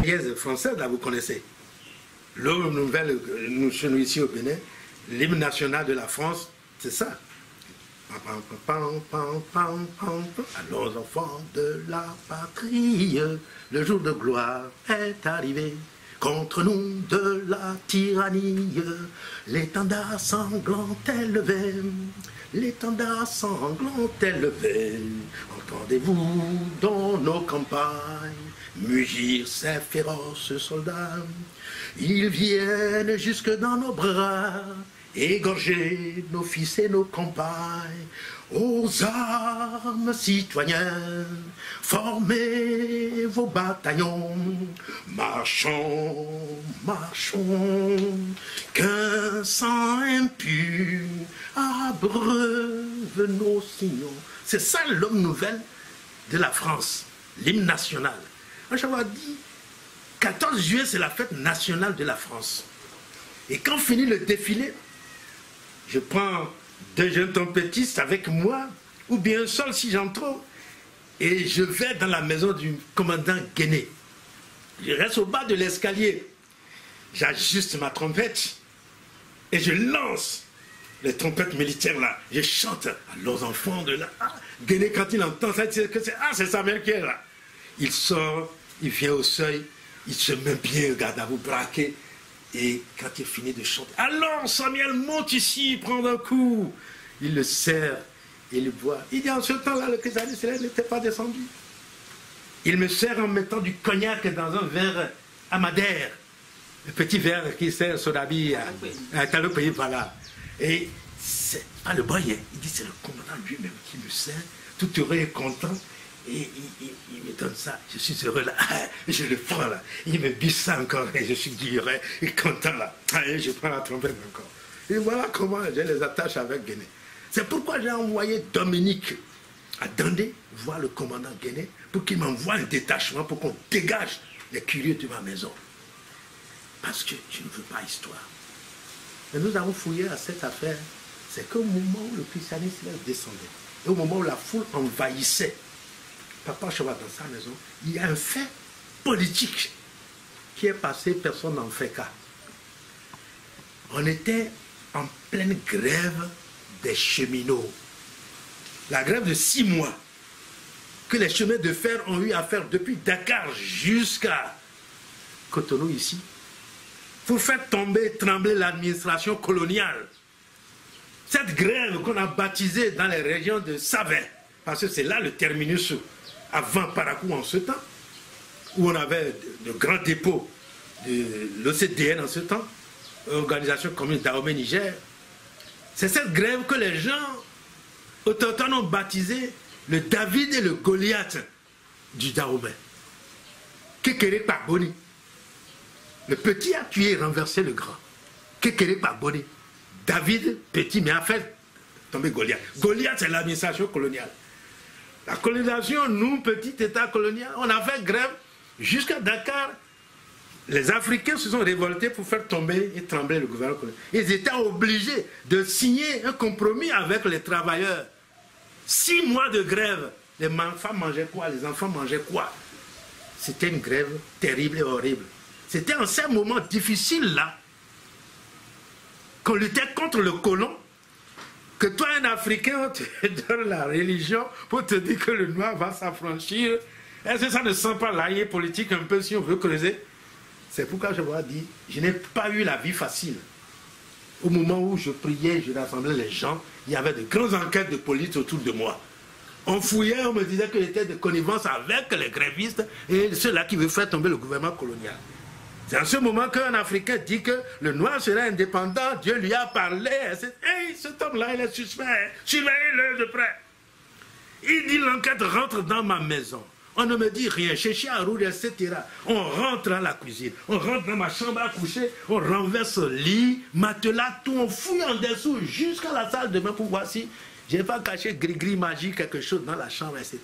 Marseillaise française, là, vous connaissez. L'hymne nouvelle, nous sommes ici au Bénin, l'hymne national de la France, c'est ça. Allons enfants de la patrie, le jour de gloire est arrivé. Contre nous de la tyrannie, l'étendard sanglant est levé. L'étendard sanglant est levé. Entendez-vous dans nos campagnes mugir ces féroces soldats. Ils viennent jusque dans nos bras, égorger nos fils et nos compagnes. Aux armes, citoyens, formez vos bataillons. Marchons, marchons, qu'un sang impur abreuve nos signaux. C'est ça l'homme nouvelle de la France, l'hymne national. J'avais dit, 14 juillet, c'est la fête nationale de la France. Et quand finit le défilé, je prends 2 jeunes trompettistes avec moi, ou bien seul si j'en trouve, et je vais dans la maison du commandant Guéné. Je reste au bas de l'escalier, j'ajuste ma trompette, et je lance les trompettes militaires là. Je chante à nos enfants de là. Ah, Guéné, quand il entend ça, il dit que c'est Samuel qui est là. Il sort, il vient au seuil, il se met bien, regarde à vous braquer. Et quand il finit de chanter, alors Samuel monte ici, prend un coup. Il le serre, il le boit. Il dit en ce temps-là, le chrysalide n'était pas descendu. Il me sert en mettant du cognac dans un verre à Madère. Le petit verre qui sert Sodabi à Kalopayi Pala. Et c'est pas le boyen. Il dit c'est le commandant lui-même qui me sert, tout heureux et content. Et il me donne ça, je suis heureux là, je le prends là, il me bise ça encore et je suis guilleret et content là, et je prends la trompette encore. Et voilà comment je les attache avec Guéné. C'est pourquoi j'ai envoyé Dominique à Dandé voir le commandant Guéné pour qu'il m'envoie un détachement pour qu'on dégage les curieux de ma maison. Parce que je ne veux pas histoire. Mais nous avons fouillé à cette affaire, c'est qu'au moment où le christianisme descendait, et au moment où la foule envahissait Papa Choba dans sa maison, il y a un fait politique qui est passé, personne n'en fait cas. On était en pleine grève des cheminots. La grève de 6 mois que les chemins de fer ont eu à faire depuis Dakar jusqu'à Cotonou ici, pour faire tomber, trembler l'administration coloniale. Cette grève qu'on a baptisée dans les régions de Savin, parce que c'est là le terminus avant Parakou en ce temps, où on avait de grands dépôts de l'OCDN en ce temps, Organisation commune Dahomey Niger. C'est cette grève que les gens autochtones ont baptisé le David et le Goliath du Dahomey. Kekere Paboni. Le petit a tué et renversé le grand. Kekere Paboni. David, petit, mais a fait tomber Goliath. Goliath, c'est l'administration coloniale. La colonisation, nous, petit État colonial, on a fait grève jusqu'à Dakar. Les Africains se sont révoltés pour faire tomber et trembler le gouvernement colonial. Ils étaient obligés de signer un compromis avec les travailleurs. 6 mois de grève. Les femmes mangeaient quoi? Les enfants mangeaient quoi? C'était une grève terrible et horrible. C'était en ces moments difficiles-là qu'on luttait contre le colon. Que toi, un Africain, te donne la religion pour te dire que le noir va s'affranchir. Est-ce que ça ne sent pas l'aïe politique un peu si on veut creuser? C'est pourquoi je vous ai dit, je n'ai pas eu la vie facile. Au moment où je priais, je rassemblais les gens, il y avait de grandes enquêtes de police autour de moi. On fouillait, on me disait que j'étais de connivence avec les grévistes et ceux-là qui veulent faire tomber le gouvernement colonial. C'est en ce moment qu'un Africain dit que le noir serait indépendant, Dieu lui a parlé. Hey, cet homme-là, il est suspect, surveillez-le de près. Il dit l'enquête rentre dans ma maison. On ne me dit rien, chéchi à rouler, etc. On rentre à la cuisine, on rentre dans ma chambre à coucher, on renverse le lit, matelas, tout, on fouille en dessous jusqu'à la salle de bain pour voir si je n'ai pas caché gris-gris magique, quelque chose dans la chambre, etc.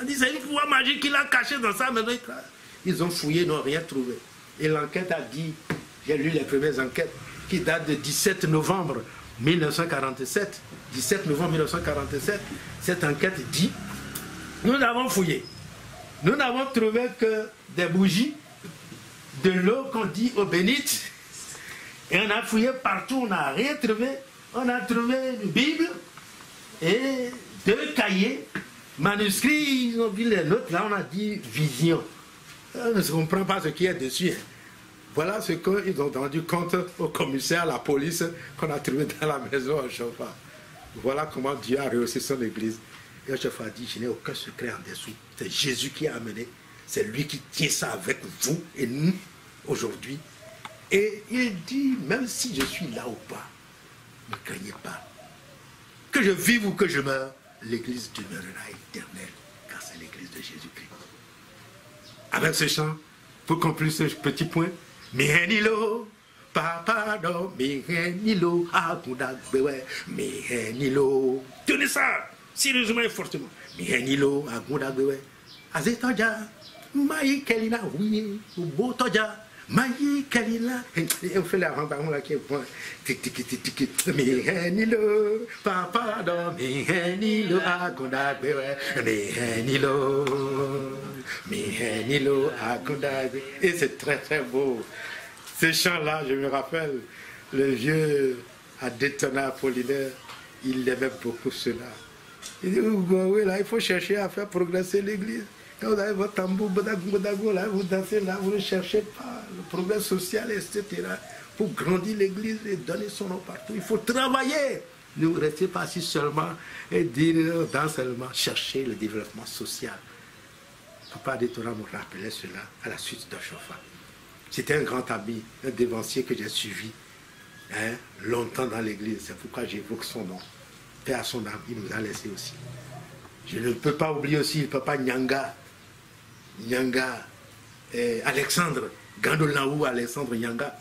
On dit c'est une pouvoir magique qu'il a caché dans sa maison. Ils ont fouillé, n'ont rien trouvé. Et l'enquête a dit, j'ai lu les premières enquêtes, qui datent de 17 novembre 1947. 17 novembre 1947, cette enquête dit, nous avons fouillé. Nous n'avons trouvé que des bougies, de l'eau qu'on dit eau bénite. Et on a fouillé partout, on n'a rien trouvé. On a trouvé une Bible et 2 cahiers, manuscrits, ils ont vu les notes, là on a dit vision. On ne comprend pas ce qui est dessus. Voilà ce qu'ils ont rendu compte au commissaire, à la police, qu'on a trouvé dans la maison à Chauffard. Voilà comment Dieu a rehaussé son église. Et Chauffard a dit, je n'ai aucun secret en dessous. C'est Jésus qui a amené. C'est lui qui tient ça avec vous et nous aujourd'hui. Et il dit, même si je suis là ou pas, ne craignez pas. Que je vive ou que je meure, l'église demeurera éternelle, car c'est l'église de Jésus-Christ. Avec ce chant, pour conclure ce petit point, Mihenilo, papa do, Mihenilo, agundagbewe, Mihenilo. Tenez ça, sérieusement et fortement. Mihenilo, agundagbewe, azetoja, maï kelina, oui, ou botoja. Maï kalila, on fait la rampe là qui est bon. Tic tic tic tic. Mihenilo, papa do, Mihenilo, agundagbewe, Mihenilo, agundagbewe. Et c'est très très beau. Ces chants-là, je me rappelle, le vieux Adétona Apollinaire, il aimait beaucoup cela. Il dit, oui, là, il faut chercher à faire progresser l'église. Quand vous avez votre tambour, là, vous dansez là, vous ne cherchez pas le progrès social, etc. Pour grandir l'église et donner son nom partout. Il faut travailler. Ne restez pas assis seulement et dire dans seulement chercher le développement social. Papa Adétona me rappelait cela à la suite de Chauffard. C'était un grand ami, un dévancier que j'ai suivi longtemps dans l'église. C'est pourquoi j'évoque son nom. Paix à son âme, il nous a laissé aussi. Je ne peux pas oublier aussi le papa Nyanga, Alexandre, Gandolaou Alexandre Nyanga.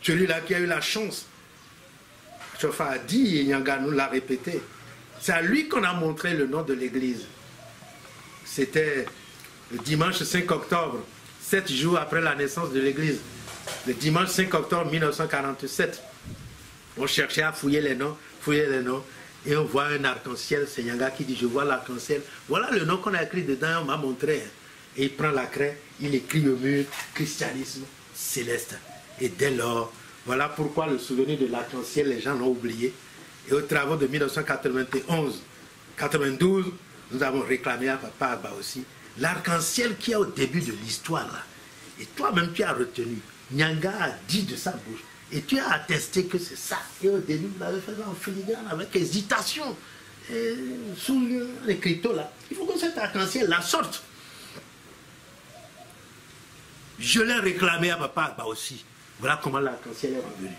Celui-là qui a eu la chance. Chauffard a dit, et Nyanga nous l'a répété. C'est à lui qu'on a montré le nom de l'église. C'était le dimanche 5 octobre. 7 jours après la naissance de l'église, le dimanche 5 octobre 1947, on cherchait à fouiller les noms, et on voit un arc-en-ciel. C'est Nyanga qui dit, je vois l'arc-en-ciel. Voilà le nom qu'on a écrit dedans, on m'a montré. Et il prend la craie, il écrit au mur, christianisme céleste. Et dès lors, voilà pourquoi le souvenir de l'arc-en-ciel, les gens l'ont oublié. Et aux travaux de 1991-92, nous avons réclamé à Papa Agba aussi l'arc-en-ciel qui est au début de l'histoire. Et toi-même, tu as retenu. Nyanga a dit de sa bouche. Et tu as attesté que c'est ça. Et au début, vous l'avez fait en filigrane avec hésitation. Et sous l'écriteau là. Il faut que cet arc-en-ciel la sorte. Je l'ai réclamé à Papa Agba aussi. Voilà comment l'arc-en-ciel est revenu.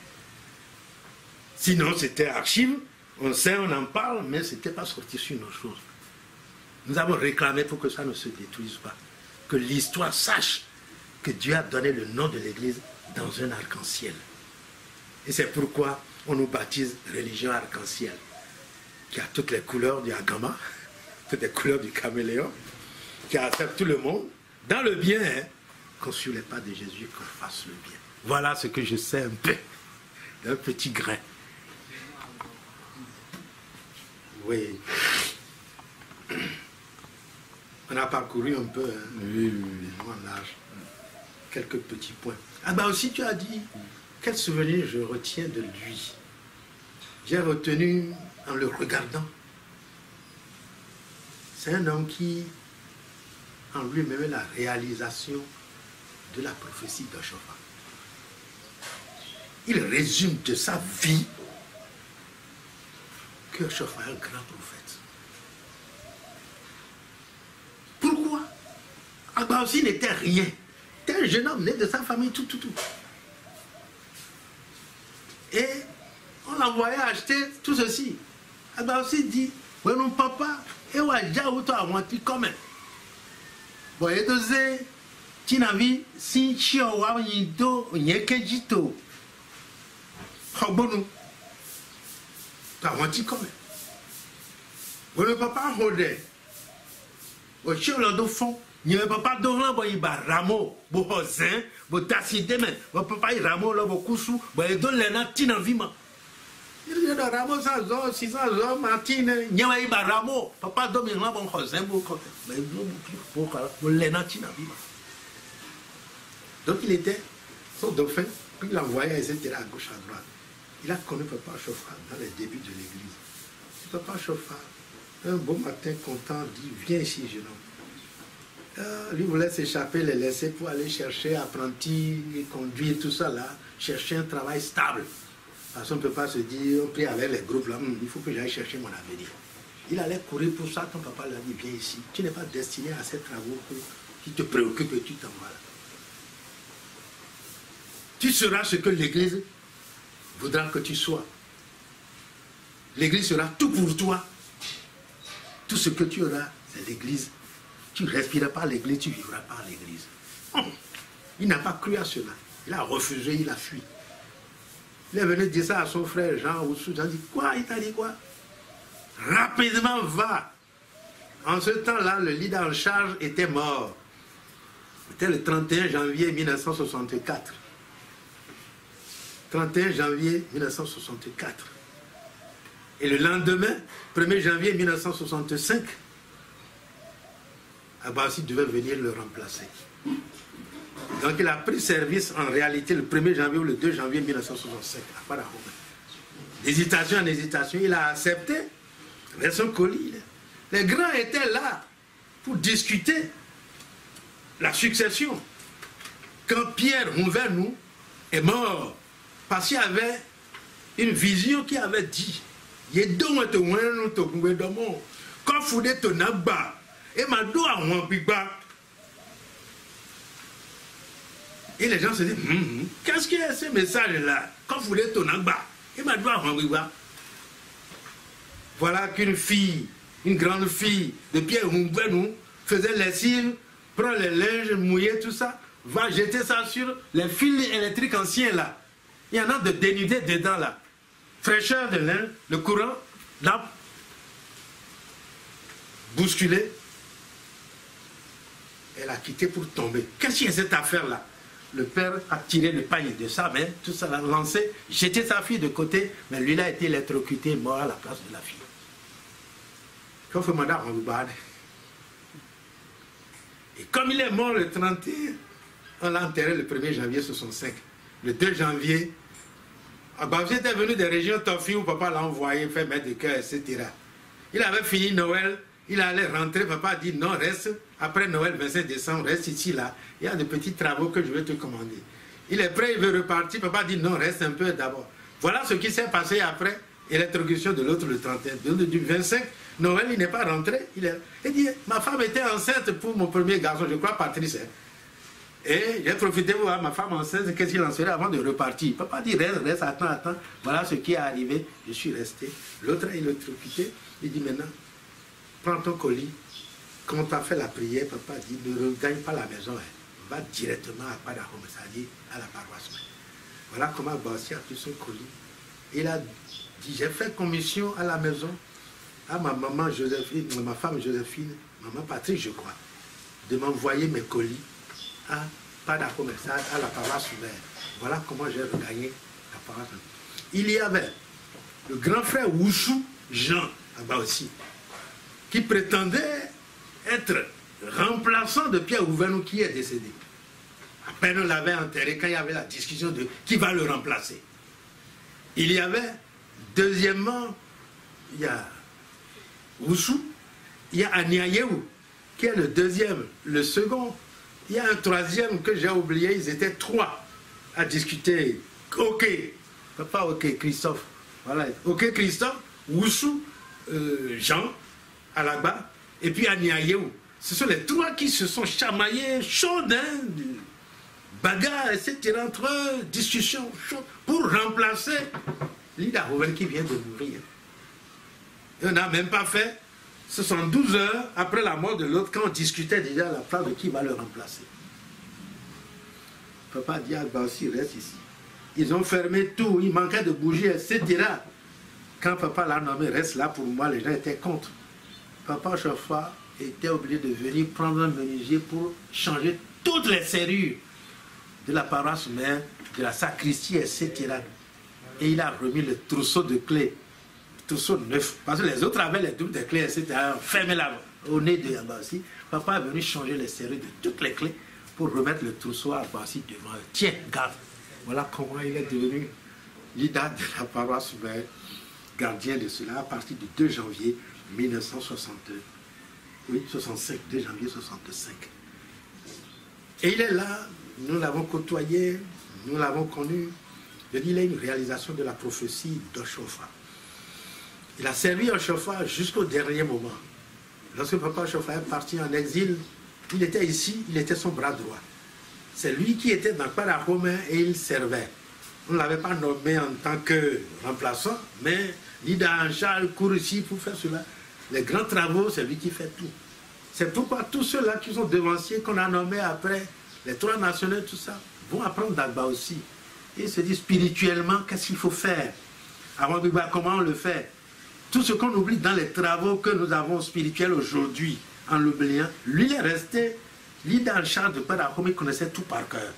Sinon, c'était archive. On sait, on en parle, mais ce n'était pas sorti sur nos choses. Nous avons réclamé pour que ça ne se détruise pas. Que l'histoire sache que Dieu a donné le nom de l'église dans un arc-en-ciel. Et c'est pourquoi on nous baptise religion arc-en-ciel, qui a toutes les couleurs du Agama, toutes les couleurs du caméléon, qui accepte tout le monde, dans le bien, qu'on suive les pas de Jésus et qu'on fasse le bien. Voilà ce que je sais un peu, d'un petit grain. Oui. On a parcouru un peu, en large, quelques petits points. Ah ben aussi tu as dit, quel souvenir je retiens de lui. J'ai retenu en le regardant. C'est un homme qui, en lui-même, la réalisation de la prophétie de Chauffard. Il résume de sa vie que Chauffard est un grand prophète. Pourquoi? Agba aussi n'était rien. C'était un jeune homme né de sa famille, tout. Et on l'envoyait acheter tout ceci. Agba aussi dit, ouais, non, papa, et ouais, déjà, où toi, on dit comment? Bon, et donc, tu n'as vu, si tu as vu, il n'y a que du tout. Oh, bon, nous. Tu as dit comment? Ouais, le papa, rodait. Au chien de fond, il n'y avait pas de rang, il y a rameau, il y a zin, il y a tasside, mais il papa il rameau là, il cousu, il donne les nains, il y a il y a rameau, 500 600 ans, Martine, il y a un rameau, papa donne les nains, il zin, il les nains, Donc il était son dauphin, puis il envoyait, etc. à gauche, à droite. Il a connu Papa Chauffard dans les débuts de l'église. Papa Chauffard, un beau matin content, dit, viens ici, jeune homme. Lui voulait s'échapper, les laisser pour aller chercher apprenti, conduire, tout ça là, chercher un travail stable. Parce qu'on ne peut pas se dire, on prie avec les groupes là, il faut que j'aille chercher mon avenir. Il allait courir pour ça, ton papa lui a dit, viens ici. Tu n'es pas destiné à ces travaux qui te préoccupent et tu t'en vas là. Tu seras ce que l'église voudra que tu sois. L'église sera tout pour toi. Tout ce que tu auras, c'est l'église. Tu ne respireras pas l'église, tu ne vivras pas l'église. Il n'a pas cru à cela. Il a refusé, il a fui. Il est venu dire ça à son frère Jean Oussou. Jean dit, quoi? Il t'a dit quoi? Rapidement, va. En ce temps-là, le leader en charge était mort. C'était le 31 janvier 1964. 31 janvier 1964. Et le lendemain, 1er janvier 1965, Abbassi devait venir le remplacer. Donc il a pris service en réalité le 1er janvier ou le 2 janvier 1965 à Padahome. D'hésitation en hésitation, il a accepté avec son colis. Les grands étaient là pour discuter la succession. Quand Pierre Mouvernou est mort, parce qu'il y avait une vision qui avait dit et les gens se disent, qu'est-ce qu'il y a ce message-là? Voilà qu'une fille, une grande fille de Pierre Mouvernou faisait lessive, prend les linges mouillés, tout ça, va jeter ça sur les fils électriques anciens là. Il y en a de dénudés dedans là. Fraîcheur de linge, le courant, là, bousculé. Elle a quitté pour tomber. Qu'est-ce qu'il y a cette affaire-là? Le père a tiré le pagne de sa main, tout ça l'a lancé, jeté sa fille de côté, mais lui, il a été électrocuté, mort à la place de la fille. Et comme il est mort le 31, on l'a enterré le 1er janvier 65. Le 2 janvier, Abbassi était venu des régions Tofi où papa l'a envoyé faire mettre de cœur, etc. Il avait fini Noël, il allait rentrer, papa a dit non, reste, après Noël, 25 décembre, reste ici, là. Il y a de petits travaux que je vais te commander. Il est prêt, il veut repartir, papa dit non, reste un peu d'abord. Voilà ce qui s'est passé après, électrocution de l'autre le 31. Du 25, Noël, il n'est pas rentré. Il dit, ma femme était enceinte pour mon premier garçon, je crois Patrice. Et j'ai profité de voir ma femme enceinte, qu'est-ce qu'il en serait avant de repartir. Papa dit, reste, attends. Voilà ce qui est arrivé, je suis resté. L'autre a électrocuté, il dit maintenant, prends ton colis. Quand tu as fait la prière, papa dit, ne regagne pas la maison, va directement à Padahome, c'est-à-dire à la paroisse. Voilà comment Abbassi a pris son colis. Il a dit, j'ai fait commission à la maison à ma maman Joséphine, ma femme Joséphine, maman Patrick, je crois, de m'envoyer mes colis à Padahome, à la paroisse ouverte. Voilà comment j'ai regagné la paroisse. Il y avait le grand frère Oussou Jean Abbassi, qui prétendait être remplaçant de Pierre Mouvernou qui est décédé. À peine on l'avait enterré quand il y avait la discussion de qui va le remplacer. Il y avait, deuxièmement, il y a Oussou, il y a Aniayewu, qui est le deuxième, le second. Il y a un troisième que j'ai oublié, ils étaient trois à discuter. Ok, pas ok, Christophe. Voilà, ok, Christophe, Oussou, Jean, Alagba, et puis Aniayewu. Ce sont les trois qui se sont chamaillés, chauds, bagarres, etc., entre eux, discussions chaudes, pour remplacer Lida Rouven qui vient de mourir. Et on n'a même pas fait 72 heures après la mort de l'autre, quand on discutait déjà à la place de qui va le remplacer. Papa dit à Abbassi, reste ici. Ils ont fermé tout, il manquait de bougies, etc. Quand papa l'a nommé, reste là pour moi, les gens étaient contre. Papa Chauffard était obligé de venir prendre un menuisier pour changer toutes les serrures de la paroisse mère, de la sacristie, etc. Et il a remis le trousseau de clés, le trousseau neuf, parce que les autres avaient les doubles de clés, etc. Fermé là au nez de Abbassi. Papa est venu changer les serrures de toutes les clés pour remettre le trousseau à Boissy devant eux. Tiens, garde. Voilà comment il est devenu leader de la paroisse, mais gardien de cela à partir du 2 janvier 1962. Oui, 65, 2 janvier 65. Et il est là, nous l'avons côtoyé, nous l'avons connu. Je dis, il a une réalisation de la prophétie d'Oshofa. Il a servi Oshofa jusqu'au dernier moment. Lorsque Papa Oshofa est parti en exil, il était ici, il était son bras droit. C'est lui qui était dans Kparakome et il servait. On ne l'avait pas nommé en tant que remplaçant, mais Lida Charles court ici pour faire cela. Les grands travaux, c'est lui qui fait tout. C'est pourquoi tous ceux-là qui sont devanciers, qu'on a nommés après, les 3 nationaux, tout ça, vont apprendre d'Agba aussi. Et ils se disent spirituellement, qu'est-ce qu'il faut faire? Avant Biba, comment on le fait? Tout ce qu'on oublie dans les travaux que nous avons spirituels aujourd'hui, en l'oubliant, lui il est resté, lui dans le champ de Kparakome, il connaissait tout par cœur.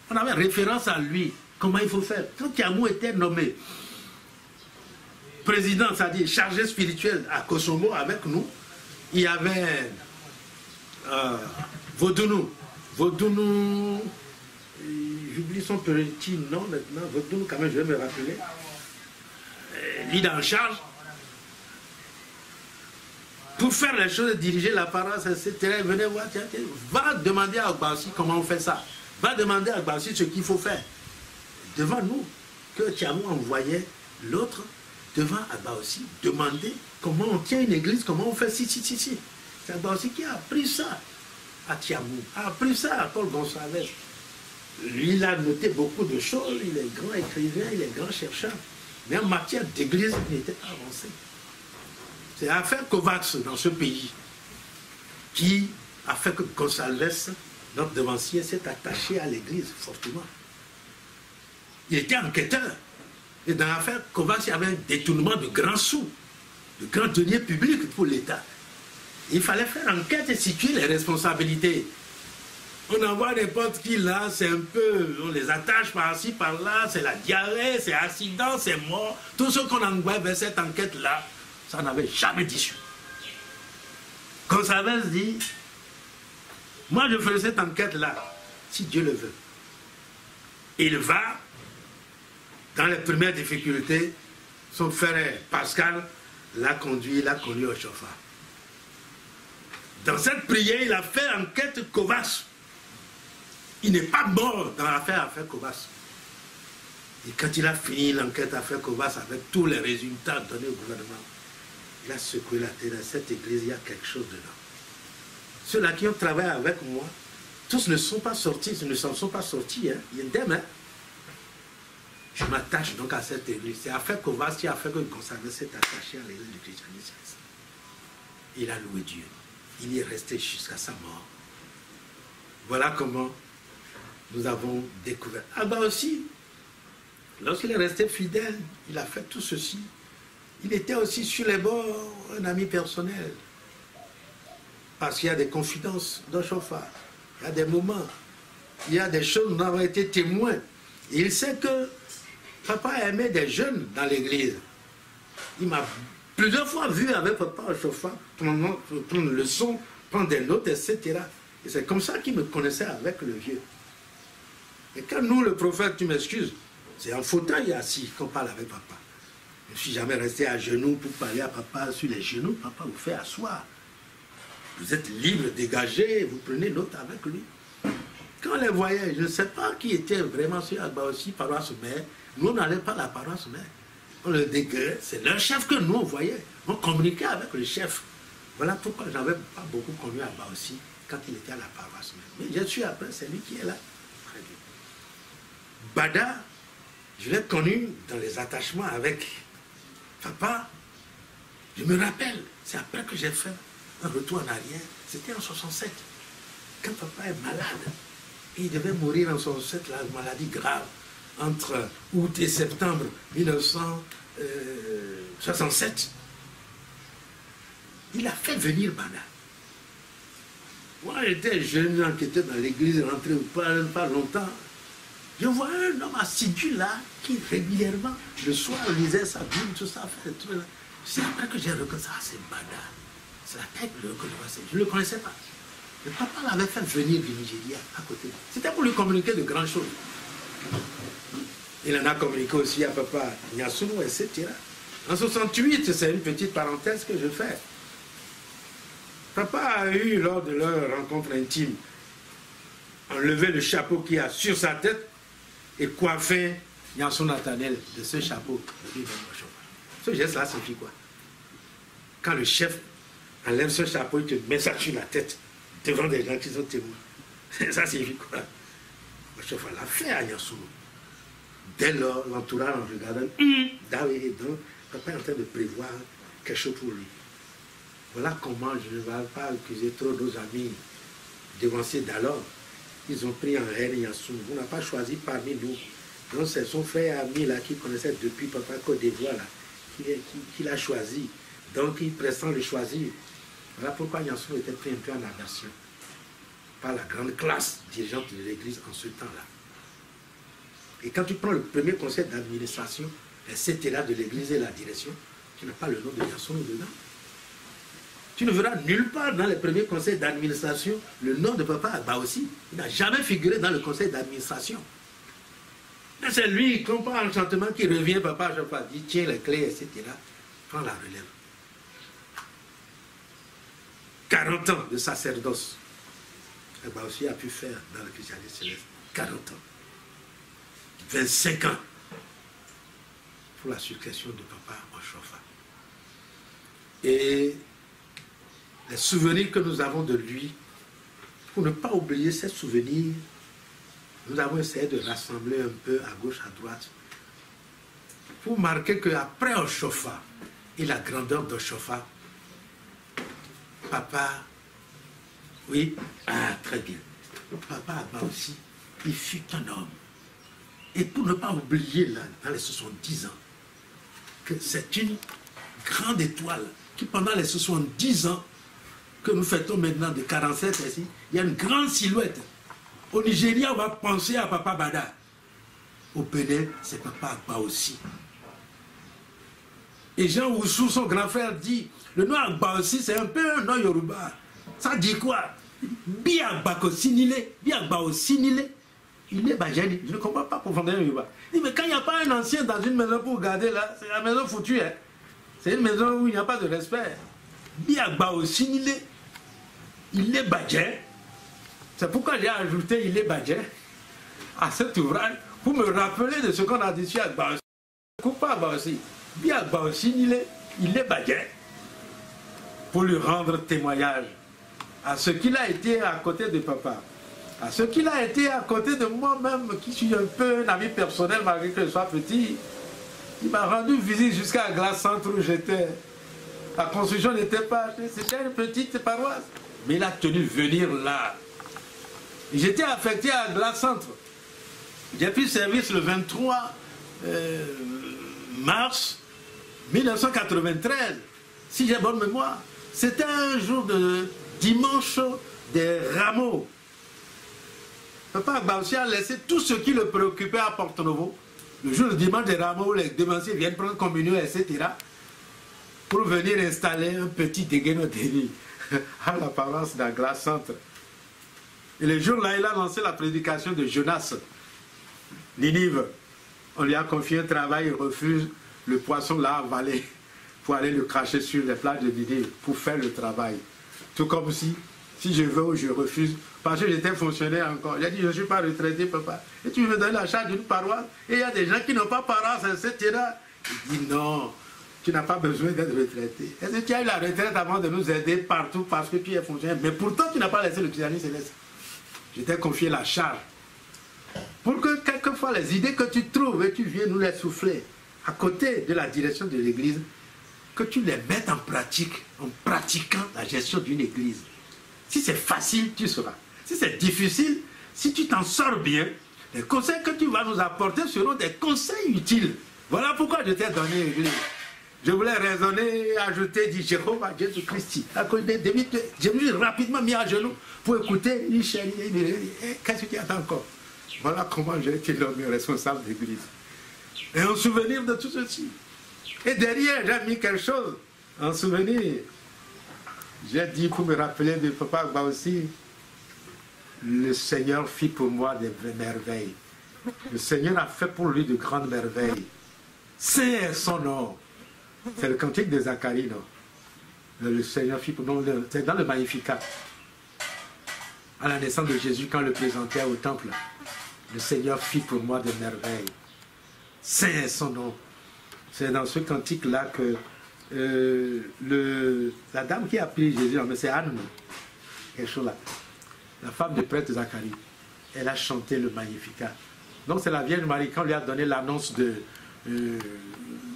On avait référence à lui, comment il faut faire. Quand Tiamou était nommé président, c'est-à-dire chargé spirituel à Kosovo avec nous, il y avait Vodounou, j'oublie son petit nom maintenant, Vodounou quand même, je vais me rappeler, il est en charge, pour faire les choses, diriger la paroisse, etc. Venez voir, tiens, va demander à Agbaossi comment on fait ça, va demander à Agbaossi ce qu'il faut faire, devant nous, que Tiamou envoyait l'autre, devant Agbaossi, demander comment on tient une église, comment on fait ci. C'est Agbaossi qui a appris ça à Tiamou, a appris ça à Paul Gonçalves. Lui, il a noté beaucoup de choses, il est grand écrivain, il est grand chercheur, mais en matière d'église, il n'était pas avancé. C'est l'affaire Kovacs dans ce pays qui a fait que Gonçalves, notre devancier, s'est attaché à l'église fortement. Il était enquêteur. Et dans l'affaire Kovacs, il y avait un détournement de grands sous, de grands deniers publics pour l'État. Il fallait faire enquête et situer les responsabilités. On envoie n'importe qui là, c'est un peu, on les attache par-ci, par-là, c'est la diarrhée, c'est accident, c'est mort. Tout ce qu'on envoie vers cette enquête-là, ça n'avait jamais d'issue. Gonçalves dit, moi je ferai cette enquête-là, si Dieu le veut. Il va, dans les premières difficultés, son frère Pascal l'a conduit au chauffard. Dans cette prière, il a fait enquête Kovacs. Il n'est pas mort dans l'affaire Kovacs. Et quand il a fini l'enquête affaire Kovacs avec tous les résultats donnés au gouvernement, il a secoué la tête. Dans cette église, il y a quelque chose dedans. Ceux-là qui ont travaillé avec moi, tous ne sont pas sortis, ils ne s'en sont pas sortis. Hein. Il y a des mains. Je m'attache donc à cette église. C'est affaire Kovacs qui a fait que Gonçalves s'est attaché à l'église du christianisme. Il a loué Dieu. Il y est resté jusqu'à sa mort. Voilà comment nous avons découvert. Agba aussi, lorsqu'il est resté fidèle, il a fait tout ceci. Il était aussi sur les bords un ami personnel. Parce qu'il y a des confidences d'Oshofa. Il y a des moments. Il y a des choses où nous avons été témoins. Et il sait que papa aimait des jeunes dans l'église. Il m'a plusieurs fois vu avec papa Oshofa prendre une leçon, prendre des notes, etc. Et c'est comme ça qu'il me connaissait avec le vieux. Et quand nous, le prophète, tu m'excuses, c'est en fauteuil assis qu'on parle avec papa. Je ne suis jamais resté à genoux pour parler à papa sur les genoux. Papa vous fait asseoir. Vous êtes libre, dégagé, vous prenez note avec lui. Quand on les voyait, je ne sais pas qui était vraiment sur Agba aussi, paroisse mère. Nous, on n'allait pas à la paroisse mère. On le dégueulait. C'est leur chef que nous, on voyait. On communiquait avec le chef. Voilà pourquoi je n'avais pas beaucoup connu Agba aussi quand il était à la paroisse mère. Mais je suis après, c'est lui qui est là. Très bien. Bada, je l'ai connu dans les attachements avec papa. Je me rappelle, c'est après que j'ai fait un retour en arrière. C'était en 67. Quand papa est malade, il devait mourir en 67, la maladie grave, entre août et septembre 1967. Il a fait venir Bada. Moi, j'étais jeune, qui était dans l'église, rentré pas longtemps. Je vois un homme assidu là, qui régulièrement, le soir, lisait sa Bible, tout ça, fait tout là. C'est après que j'ai reconnu ça, c'est Bada. C'est la tête que je ne le connaissais pas. Le papa l'avait fait venir du Nigeria à côté. C'était pour lui communiquer de grandes choses. Il en a communiqué aussi à papa Nyasunu, etc. En 68, c'est une petite parenthèse que je fais. Papa a eu, lors de leur rencontre intime, enlevé le chapeau qu'il a sur sa tête et coiffé Nyasunu Nathaniel de ce chapeau. Ce geste-là signifie quoi? Quand le chef enlève ce chapeau, il te met ça sur la tête devant des gens qui sont témoins. Ça signifie quoi? Le chef l'a fait à Nyasunu. Dès lors, l'entourage en regardant, et donc, papa est en train de prévoir quelque chose pour lui. Voilà comment je ne vais pas accuser trop nos amis devanciers d'alors. Ils ont pris en haine Nyasunu. On n'a pas choisi parmi nous. Donc c'est son frère ami là qui connaissait depuis papa Côte d'Ivoire là, qui l'a choisi. Donc il pressent le choisir. Voilà pourquoi Nyasunu était pris un peu en aversion par la grande classe dirigeante de l'église en ce temps-là. Et quand tu prends le premier conseil d'administration, etc. de l'église et la direction, tu n'as pas le nom de Nyasunu dedans. Tu ne verras nulle part dans les premiers conseils d'administration le nom de papa Agba aussi. Il n'a jamais figuré dans le conseil d'administration. Mais c'est lui, comme par enchantement, qui revient, papa à chaque fois, dit tiens les clés, etc. Prends la relève. 40 ans de sacerdoce. Agba aussi a pu faire dans le christianisme céleste. 40 ans. 25 ans pour la succession de papa Oshofa. Et les souvenirs que nous avons de lui, pour ne pas oublier ces souvenirs, nous avons essayé de rassembler un peu à gauche, à droite, pour marquer qu'après Oshofa et la grandeur d'Oshofa, papa, oui, très bien, papa Agba aussi, il fut un homme. Et pour ne pas oublier, là, dans les 70 ans, que c'est une grande étoile qui, pendant les 70 ans que nous fêtons maintenant de 47 ici, il y a une grande silhouette. Au Nigeria, on va penser à Papa Bada. Au Bénin, c'est Papa Agba aussi. Et Jean Oussou, son grand frère, dit, le nom Agba aussi, c'est un peu un nom Yoruba. Ça dit quoi? Bi Agba Sinile, Bi Agba Sinile. Il est bajani. Je ne comprends pas profondément Yoruba. Il dit, mais quand il n'y a pas un ancien dans une maison pour garder là, c'est la maison foutue. Hein. C'est une maison où il n'y a pas de respect. Bi Agba Sinile. Il est badjé. C'est pourquoi j'ai ajouté il est badjé à cet ouvrage pour me rappeler de ce qu'on a dit sur Agba aussi. Pourquoi Agba aussi? Bi Agba aussi, il est badjé. Pour lui rendre témoignage à ce qu'il a été à côté de papa. À ce qu'il a été à côté de moi-même, qui suis un peu un ami personnel malgré que je sois petit. Il m'a rendu visite jusqu'à Glace Centre où j'étais. La construction n'était pas... C'était une petite paroisse. Mais il a tenu venir là. J'étais affecté à Glace Centre. J'ai pris service le 23 mars 1993. Si j'ai bonne mémoire. C'était un jour de dimanche des rameaux. Papa Agba aussi a laissé tout ce qui le préoccupait à Porto-Novo. Le jour du dimanche des rameaux, où les dévanciers viennent prendre communion, etc. Pour venir installer un petit déguénodéni à la paroisse d'un Glace Centre. Et le jour-là, il a lancé la prédication de Jonas, Ninive. On lui a confié un travail, il refuse, le poisson l'a avalé pour aller le cracher sur les plages de Ninive pour faire le travail. Tout comme si je veux ou je refuse, parce que j'étais fonctionnaire encore. J'ai dit, je ne suis pas retraité, papa. Et tu veux donner la charge d'une paroisse, et il y a des gens qui n'ont pas paroisse, etc. Il dit, non, tu n'as pas besoin d'être retraité. Est-ce que tu as eu la retraite avant de nous aider partout parce que tu es fonctionnaire? Mais pourtant, tu n'as pas laissé le christianisme céleste. Je t'ai confié la charge. Pour que quelquefois, les idées que tu trouves, et tu viens nous les souffler, à côté de la direction de l'église, que tu les mettes en pratique, en pratiquant la gestion d'une église. Si c'est facile, tu sauras. Si c'est difficile, si tu t'en sors bien, les conseils que tu vas nous apporter seront des conseils utiles. Voilà pourquoi je t'ai donné l'église. Je voulais raisonner, ajouter, dire Jéhovah, Jésus-Christ. Je me suis rapidement mis à genoux pour écouter. Qu'est-ce que tu attends encore? Voilà comment j'ai été nommé responsable d'église. Et en souvenir de tout ceci. Et derrière, j'ai mis quelque chose en souvenir. J'ai dit pour me rappeler de Papa Agba aussi, le Seigneur fit pour moi des merveilles. Le Seigneur a fait pour lui de grandes merveilles. Saint est son nom. C'est le cantique de Zacharie, non? Le Seigneur fit pour nous, c'est dans le Magnificat. À la naissance de Jésus, quand le présentait au temple, le Seigneur fit pour moi des merveilles. Saint est son nom. C'est dans ce cantique-là que la dame qui a pris Jésus, c'est Anne, quelque chose là, la femme du prêtre Zacharie, elle a chanté le Magnificat. Donc c'est la Vierge Marie, quand on lui a donné l'annonce de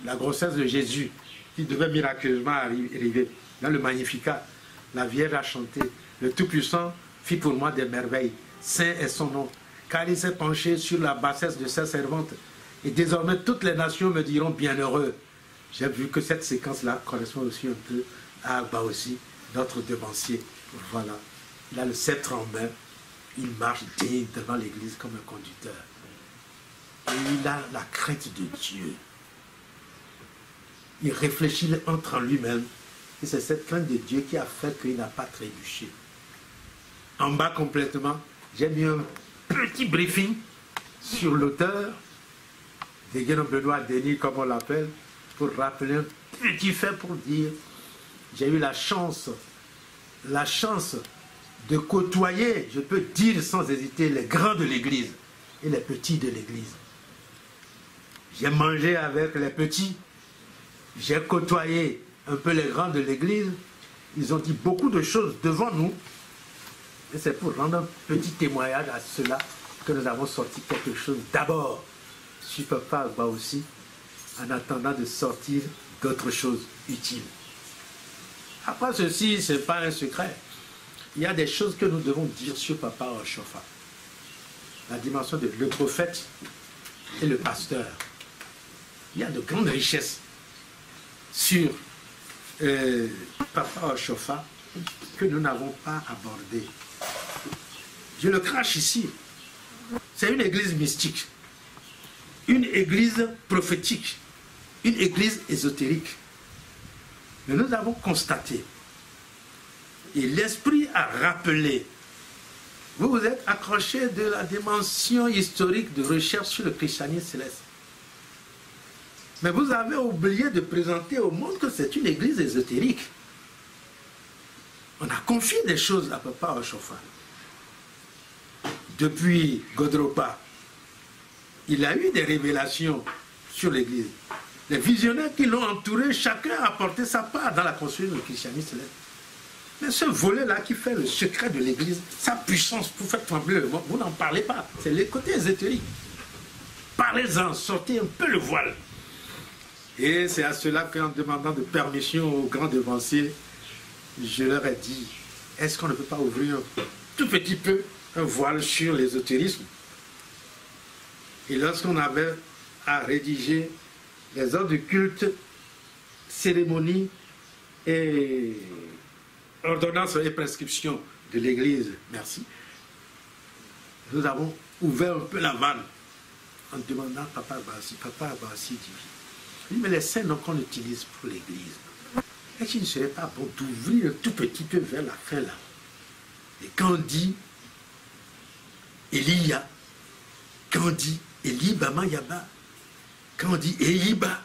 la grossesse de Jésus, qui devait miraculeusement arriver, dans le Magnificat, la Vierge a chanté, le Tout-Puissant fit pour moi des merveilles, saint est son nom, car il s'est penché sur la bassesse de sa servante, et désormais toutes les nations me diront bienheureux. J'ai vu que cette séquence-là correspond aussi un peu à Abba aussi, notre devancier. Voilà, il a le sceptre en main, il marche digne devant l'église comme un conducteur. Et il a la crainte de Dieu. Il réfléchit, il entre en lui-même. Et c'est cette crainte de Dieu qui a fait qu'il n'a pas trébuché. En bas complètement, j'ai mis un petit briefing sur l'auteur, de Guillaume Benoît Denis, comme on l'appelle, pour rappeler un petit fait pour dire, j'ai eu la chance de côtoyer, je peux dire sans hésiter, les grands de l'Église et les petits de l'Église. J'ai mangé avec les petits, j'ai côtoyé un peu les grands de l'Église, ils ont dit beaucoup de choses devant nous, et c'est pour rendre un petit témoignage à cela que nous avons sorti quelque chose d'abord sur Papa Agba aussi, en attendant de sortir d'autres choses utiles. Après ceci, ce n'est pas un secret. Il y a des choses que nous devons dire sur Papa Oshofa. La dimension de le prophète et le pasteur. Il y a de grandes richesses sur Papa Oshofa que nous n'avons pas abordées. Je le crache ici. C'est une église mystique, une église prophétique, une église ésotérique. Mais nous avons constaté, et l'Esprit a rappelé, vous vous êtes accroché de la dimension historique de recherche sur le christianisme céleste. Mais vous avez oublié de présenter au monde que c'est une église ésotérique. On a confié des choses à Papa Oshofa. Depuis Godropa, il a eu des révélations sur l'église. Les visionnaires qui l'ont entouré, chacun a apporté sa part dans la construction du christianisme céleste. Mais ce volet-là qui fait le secret de l'église, sa puissance pour faire trembler le monde, vous n'en parlez pas. C'est le côté ésotérique. Parlez-en, sortez un peu le voile. Et c'est à cela qu'en demandant de permission aux grands devanciers, je leur ai dit, est-ce qu'on ne peut pas ouvrir un tout petit peu un voile sur l'ésotérisme? Et lorsqu'on avait à rédiger les ordres de culte, cérémonies et ordonnances et prescriptions de l'Église, merci, nous avons ouvert un peu la vanne en demandant à Papa Abassi dit, oui, mais les saints noms qu'on utilise pour l'Église, est-ce qu'il ne serait pas bon d'ouvrir un tout petit peu vers la fin là? Et quand on dit Elia, quand on dit Elibama Yaba, quand on dit Eiba,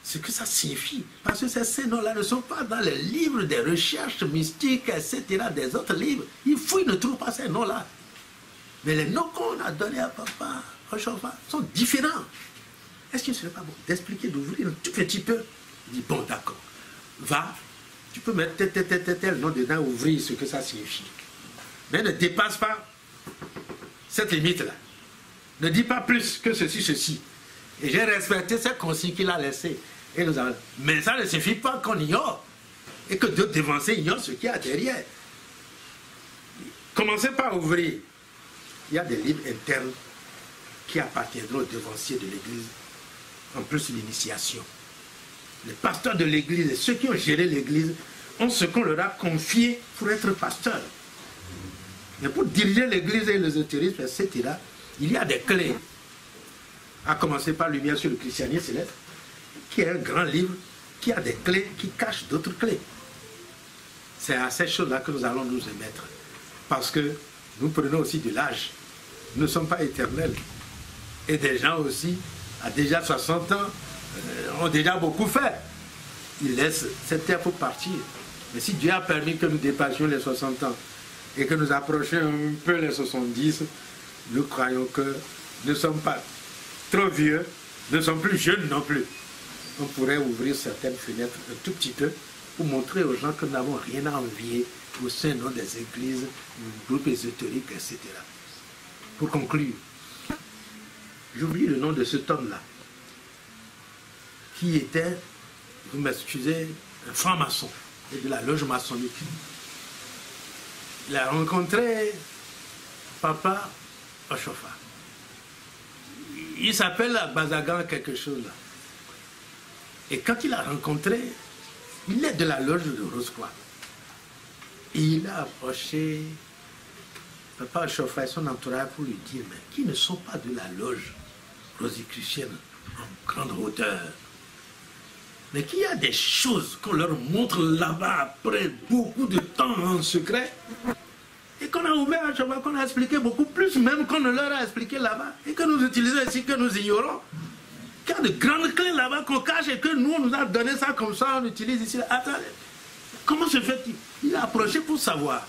ce que ça signifie. Parce que ces noms-là ne sont pas dans les livres des recherches mystiques, etc., des autres livres. Il ne trouve pas ces noms-là. Mais les noms qu'on a donnés à Papa Oshofa sont différents. Est-ce qu'il ne serait pas bon d'expliquer, d'ouvrir un tout petit peu? Il dit, bon, d'accord, va, tu peux mettre tel nom dedans, ouvrir ce que ça signifie. Mais ne dépasse pas cette limite-là. Ne dis pas plus que ceci. Et j'ai respecté cette consigne qu'il a laissée. Et nous avons... Mais ça ne suffit pas qu'on ignore. Et que d'autres devanciers ignorent ce qu'il y a derrière. Commencez par ouvrir. Il y a des livres internes qui appartiendront aux devanciers de l'Église. En plus, l'initiation. Les pasteurs de l'Église et ceux qui ont géré l'Église ont ce qu'on leur a confié pour être pasteurs. Mais pour diriger l'Église et l'ésotérisme, etc., il y a des clés. À commencer par Lumière sur le christianisme céleste, qui est un grand livre qui a des clés qui cachent d'autres clés. C'est à ces choses-là que nous allons nous émettre. Parce que nous prenons aussi de l'âge. Nous ne sommes pas éternels. Et des gens aussi, à déjà 60 ans, ont déjà beaucoup fait. Ils laissent cette terre pour partir. Mais si Dieu a permis que nous dépassions les 60 ans et que nous approchions un peu les 70, nous croyons que nous ne sommes pas trop vieux, nous ne sommes plus jeunes non plus. On pourrait ouvrir certaines fenêtres un tout petit peu pour montrer aux gens que nous n'avons rien à envier au sein des églises, groupes ésotériques, etc. Pour conclure, j'oublie le nom de cet homme-là, qui était, vous m'excusez, un franc-maçon et de la loge maçonnique. Il a rencontré Papa Oshofa. Il s'appelle Bazagan quelque chose là. Et quand il a rencontré, il est de la loge de Rose-Croix. Il a approché Papa Oshofa et son entourage pour lui dire, mais qui ne sont pas de la loge rosicrucienne en grande hauteur, mais qu'il y a des choses qu'on leur montre là-bas après beaucoup de temps en secret et qu'on a ouvert à chaque fois, qu'on a expliqué beaucoup plus même qu'on ne leur a expliqué là-bas et que nous utilisons ici, que nous ignorons. Qu'il y a de grandes clés là-bas qu'on cache et que nous, on nous a donné ça comme ça, on utilise ici. Attendez, comment se fait-il? Il a approché pour savoir.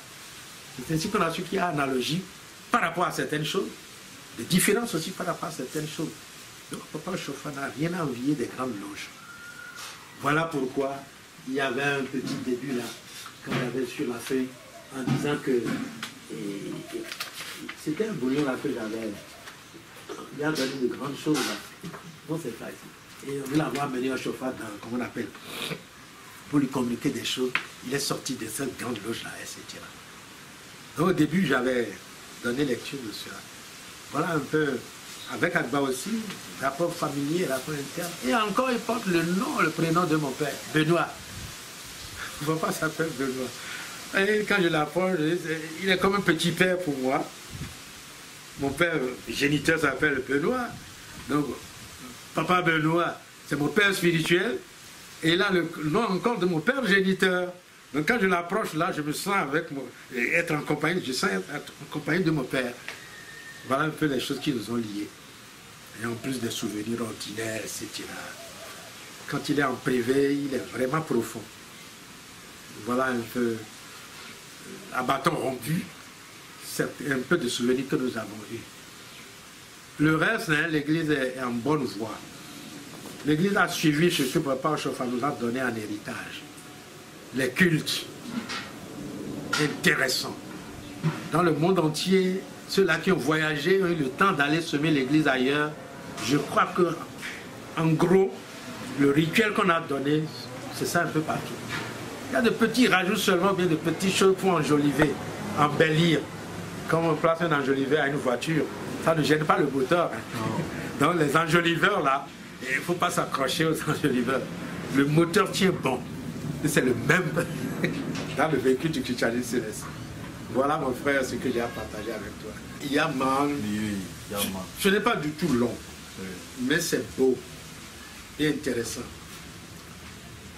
C'est ainsi qu'on a su qu'il y a analogie par rapport à certaines choses, des différences aussi par rapport à certaines choses. Donc Papa Oshofa n'a rien à envier des grandes loges. Voilà pourquoi il y avait un petit début là, qu'on avait sur la feuille, en disant que c'était un bouillon là que j'avais. Il a donné de grandes choses là. Bon, c'est pas ici. Et on veut l'avoir mené à Oshofa dans, comment on appelle, pour lui communiquer des choses. Il est sorti de cette grande loge là, etc. Donc au début, j'avais donné lecture de cela. Voilà un peu, avec Agba aussi, rapport familier, rapport interne. Et encore, il porte le nom, le prénom de mon père, Benoît. Mon papa s'appelle Benoît. Et quand je l'approche, il est comme un petit père pour moi. Mon père géniteur s'appelle Benoît. Donc, papa Benoît, c'est mon père spirituel. Et là, le nom encore de mon père géniteur. Donc quand je l'approche là, je me sens être en compagnie, je sens être en compagnie de mon père. Voilà un peu les choses qui nous ont liés. Et en plus des souvenirs ordinaires, etc. Quand il est en privé, il est vraiment profond. Voilà un peu, à bâton rompu, c'est un peu de souvenirs que nous avons eus. Le reste, hein, l'Église est en bonne voie. L'Église a suivi ce que Papa Oshofa nous a donné en héritage. Les cultes intéressants. Dans le monde entier, ceux-là qui ont voyagé ont eu le temps d'aller semer l'Église ailleurs. Je crois que, en gros, le rituel qu'on a donné, c'est ça un peu partout. Il y a de petits rajouts seulement, bien de petites choses pour enjoliver, embellir. Comme on place un enjoliveur à une voiture, ça ne gêne pas le moteur. Hein. Donc les enjoliveurs là, il ne faut pas s'accrocher aux enjoliveurs. Le moteur tient bon. C'est le même dans le véhicule du christianisme céleste. Voilà mon frère ce que j'ai à partager avec toi. Yaman, ce n'est pas du tout long, mais c'est beau et intéressant.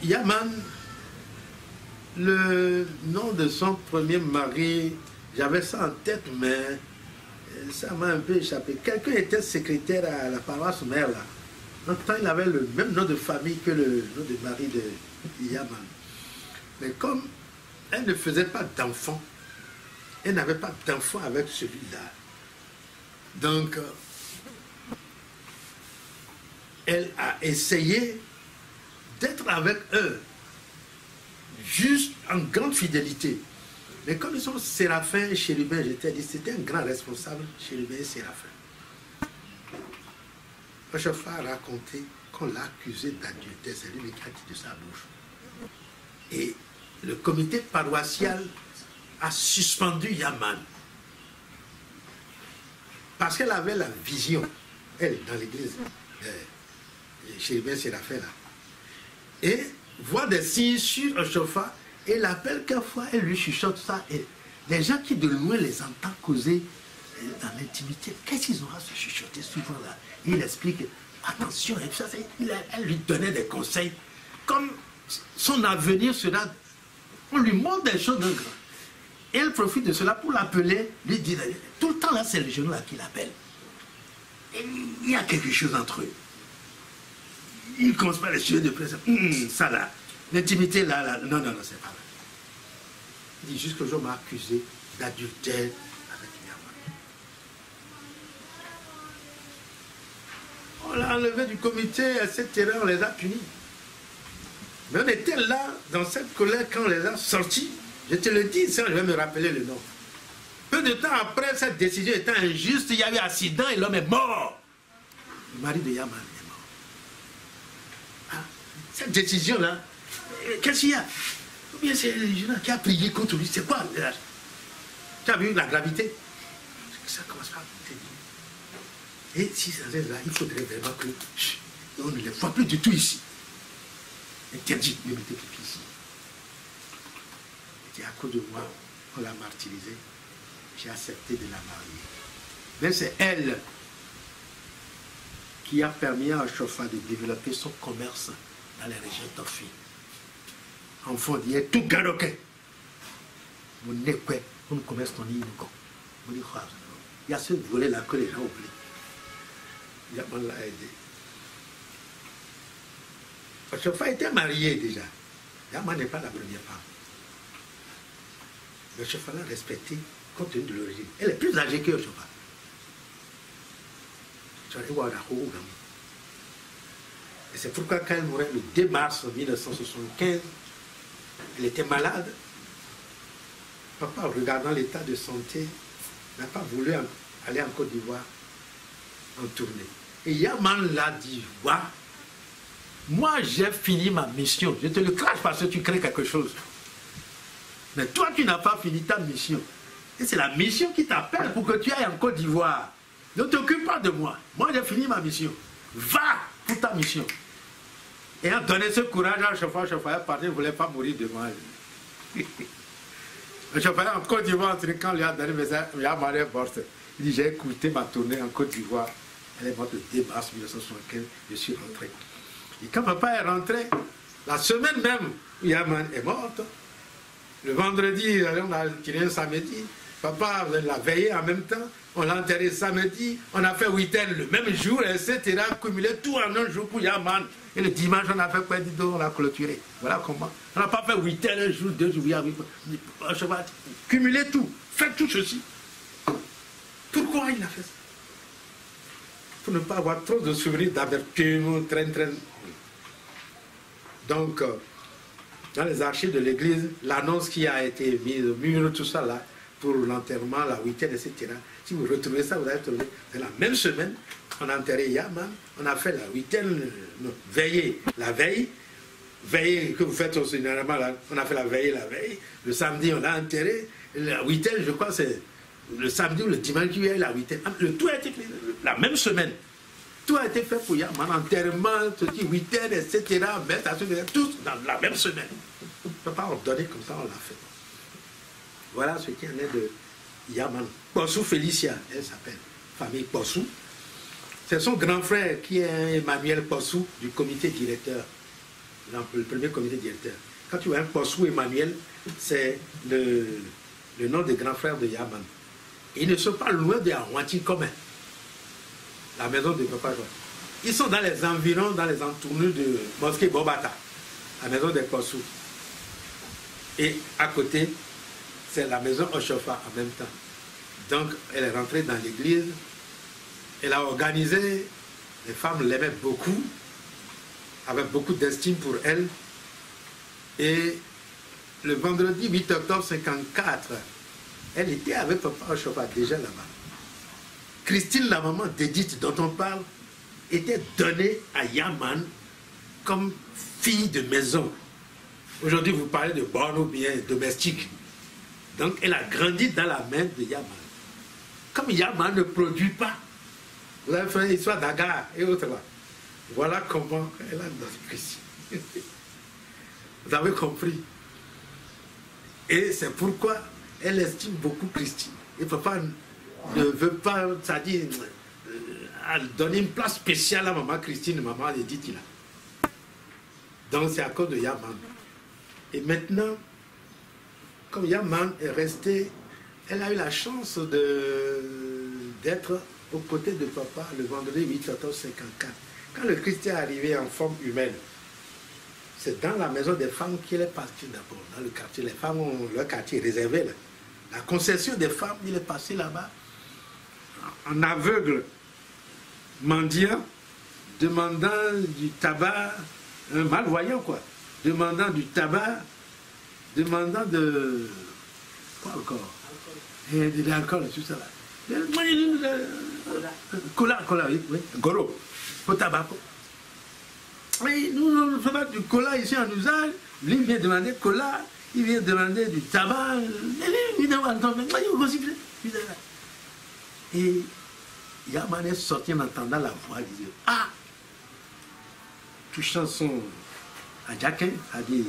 Yaman, le nom de son premier mari, j'avais ça en tête, mais ça m'a un peu échappé. Quelqu'un était secrétaire à la paroisse mère là. En même temps, il avait le même nom de famille que le nom de mari de Yaman. Mais comme elle ne faisait pas d'enfant, elle n'avait pas d'enfant avec celui-là. Donc, elle a essayé d'être avec eux, juste en grande fidélité. Mais comme ils sont Séraphin et Chérubin, j'étais dit, c'était un grand responsable, Chérubin et Séraphin. Oshofa a raconté qu'on l'a accusé d'adultère, c'est lui qui a dit de sa bouche. Et le comité paroissial a suspendu Yaman. Parce qu'elle avait la vision, elle, dans l'église, Chérubin Séraphin là. Et voit des signes sur Oshofa, et l'appelle quelquefois, elle lui chuchote ça. Et les gens qui de loin les entendent causer dans l'intimité, qu'est-ce qu'ils auront à se chuchoter souvent là? Il explique, attention, et ça, elle lui donnait des conseils. Comme son avenir sera, on lui montre des choses de grand. Et elle profite de cela pour l'appeler, lui dire, tout le temps là, c'est le genou là qui l'appelle. Il y a quelque chose entre eux. Il ne commence pas à les suivre de près. Ça là, l'intimité là, là, non, c'est pas là. Il dit, jusqu'au jour, on m'a accusé d'adultère avec Yaman. On l'a enlevé du comité, etc. On les a punis. Mais on était là, dans cette colère, quand on les a sortis. Je te le dis, ça, je vais me rappeler le nom. Peu de temps après, cette décision étant injuste, il y a eu un accident et l'homme est mort. Le mari de Yaman est mort. Ah, cette décision-là, qu'est-ce qu'il y a? Ou bien c'est le jeune qui a prié contre lui. C'est quoi? Tu as vu la gravité? Ça commence pas à te dire. Et si ça est là, il faudrait vraiment que on ne les voit plus du tout ici. Interdit de mettre pipi ici. Et à cause de moi, on l'a martyrisé. J'ai accepté de la marier. Mais c'est elle qui a permis à Chofa de développer son commerce dans les régions d'Ofi. Enfant dit, tout garoquet. Mon nez, on commerce ton île. Il y a ce volet-là que les gens oublient. Yaman l'a aidé. Chofa était marié déjà. Yaman n'est pas la première femme. Mais Chofa l'a respecté compte tenu de l'origine. Elle est plus âgée que Chofa. Et c'est pourquoi quand elle mourait le 2 mars 1975, elle était malade. Papa, regardant l'état de santé, n'a pas voulu aller en Côte d'Ivoire en tournée. Et Yaman l'a dit, ouais, moi j'ai fini ma mission. Je te le crache parce que tu crées quelque chose. Mais toi, tu n'as pas fini ta mission. Et c'est la mission qui t'appelle pour que tu ailles en Côte d'Ivoire. Ne t'occupe pas de moi. Moi, j'ai fini ma mission. Va pour ta mission. Et en donnant ce courage à Chofa, Chofa est parti, il ne voulait pas mourir devant elle. Chofa en Côte d'Ivoire, quand il lui a donné le message, Yaman est morte. Il dit, j'ai écouté ma tournée en Côte d'Ivoire. Elle est morte le 2 mars 1975, je suis rentré. Et quand papa est rentré, la semaine même où Yaman est morte, le vendredi, on a tiré un samedi, papa l'a veillé en même temps, on l'a enterré samedi, on a fait week-end le même jour, etc. Cumulé tout en un jour pour Yaman. Et le dimanche, on a fait quoi? On l'a clôturé. Voilà comment. On n'a pas fait week-end, un jour, 2 jours, cumulé tout. Faites tout ceci. Pourquoi il a fait ça? Pour ne pas avoir trop de souvenirs d'amertume, train. Donc, dans les archives de l'église, l'annonce qui a été mise au mur, tout ça là, pour l'enterrement, la week-end, etc. Si vous retrouvez ça, vous allez trouver. C'est la même semaine, on a enterré Yaman, on a fait la week-end, veillée la veille, veillée que vous faites aussi généralement, là, on a fait la veille, le samedi on l'a enterré, la week-end, je crois, c'est le samedi ou le dimanche, il y a eu la week-end. Le tout a été fait la même semaine. Tout a été fait pour Yaman, enterrement, week-end, etc. Tous dans la même semaine. On ne peut pas ordonner comme ça, on l'a fait. Voilà ce qui en est de Yaman. Possou Félicia, elle s'appelle, famille Possou. C'est son grand frère qui est Emmanuel Possou du comité directeur, le premier comité directeur. Quand tu vois un Possou Emmanuel, c'est le nom des grands frères de Yaman. Ils ne sont pas loin de Arwanti commun, la maison de Papa Joël. Ils sont dans les environs, dans les entournures de Mosquée Bobata, la maison des Possou. Et à côté, c'est la maison Oshofa en même temps. Donc, elle est rentrée dans l'église. Elle a organisé. Les femmes l'aimaient beaucoup, avaient beaucoup d'estime pour elle. Et le vendredi 8 octobre 1954, elle était avec Papa Oshofa déjà là-bas. Christine, la maman d'Edith dont on parle, était donnée à Yaman comme fille de maison. Aujourd'hui, vous parlez de bonne ou bien domestique. Donc, elle a grandi dans la main de Yaman. Comme Yaman ne produit pas, vous avez fait l'histoire d'Agar et autres là. Voilà comment elle a donné Christine. Vous avez compris. Et c'est pourquoi elle estime beaucoup Christine. Et papa ne veut pas, c'est-à-dire, donner une place spéciale à maman Christine, maman Edith là. Donc, c'est à cause de Yaman. Et maintenant, comme Yaman est restée, elle a eu la chance d'être aux côtés de papa le vendredi 8 octobre 54. Quand le Christ est arrivé en forme humaine, c'est dans la maison des femmes qu'il est parti d'abord, dans le quartier. Les femmes ont leur quartier réservé là. La concession des femmes, il est passé là-bas en aveugle, mendiant, demandant du tabac, un malvoyant quoi, demandant du tabac, demandant de... quoi encore? Et de l'alcool, tout ça là. Cola, oui. Goro, au tabac. Mais nous ne faisons pas du cola ici en usage. Lui vient demander cola, il vient demander du tabac. Et Yaman est sorti en entendant la voix, il disait ah, touchant son adjaquin, a dit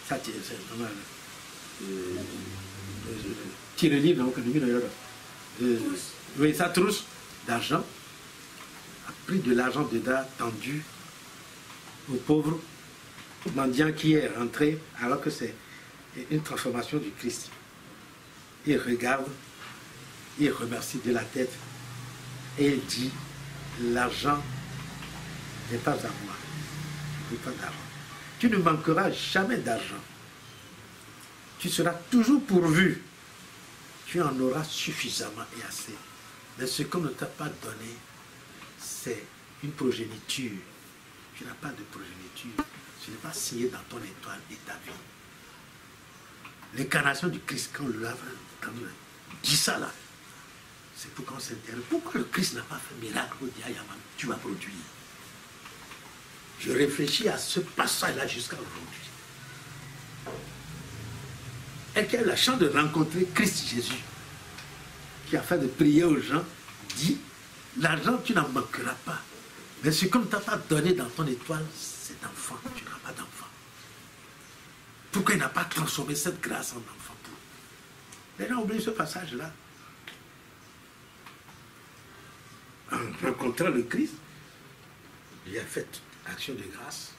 ça c'est vraiment tirer livre, oui, sa trousse d'argent a pris de l'argent dedans tendu au pauvre mendiant qui est rentré alors que c'est une transformation du Christ. Il regarde, il remercie de la tête et il dit l'argent n'est pas à moi, je ne veux pas d'argent. Tu ne manqueras jamais d'argent. Tu seras toujours pourvu. Tu en auras suffisamment et assez. Mais ce qu'on ne t'a pas donné, c'est une progéniture. Tu n'as pas de progéniture. Ce n'est pas signé dans ton étoile et ta vie. L'incarnation du Christ, quand on l'a dit ça là, c'est pour qu'on s'intéresse. Pourquoi le Christ n'a pas fait miracle au dit Yaman, tu vas produire? Je réfléchis à ce passage-là jusqu'à aujourd'hui. Et qui a eu la chance de rencontrer Christ Jésus, qui a fait de prier aux gens, dit, l'argent tu n'en manqueras pas. Mais ce qu'on ne t'a pas donné dans ton étoile, c'est d'enfant. Tu n'as pas d'enfant. Pourquoi il n'a pas transformé cette grâce en enfant pour? Les gens oublient ce passage-là. En rencontrant le Christ, il a fait action de grâce,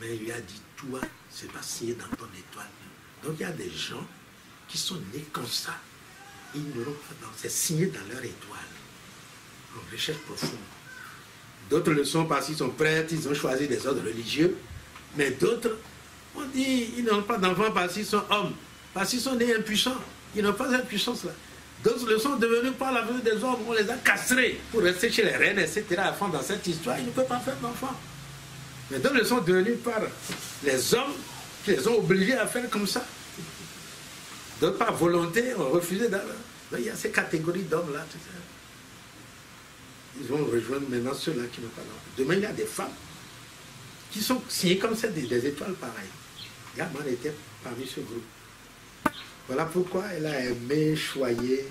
mais il lui a dit, toi, c'est pas signé dans ton étoile. Donc il y a des gens qui sont nés comme ça. Ils n'auront pas dans... C'est signé dans leur étoile. En recherche profonde. D'autres le sont parce qu'ils sont prêtres, ils ont choisi des ordres religieux. Mais d'autres, on dit, ils n'ont pas d'enfants parce qu'ils sont hommes. Parce qu'ils sont nés impuissants. Ils n'ont pas cette puissance-là. D'autres le sont devenus par la venue des hommes. On les a castrés pour rester chez les reines, etc. À fond dans cette histoire, ils ne peuvent pas faire d'enfants. Mais d'autres le sont devenus par les hommes qui les ont obligés à faire comme ça. D'autres par volonté ont refusé d'aller. Il y a ces catégories d'hommes-là. Ils vont rejoindre maintenant ceux-là qui n'ont pas d'enfants. Demain, il y a des femmes qui sont signées comme ça, des étoiles pareilles. Yaman était parmi ce groupe. Voilà pourquoi elle a aimé choyer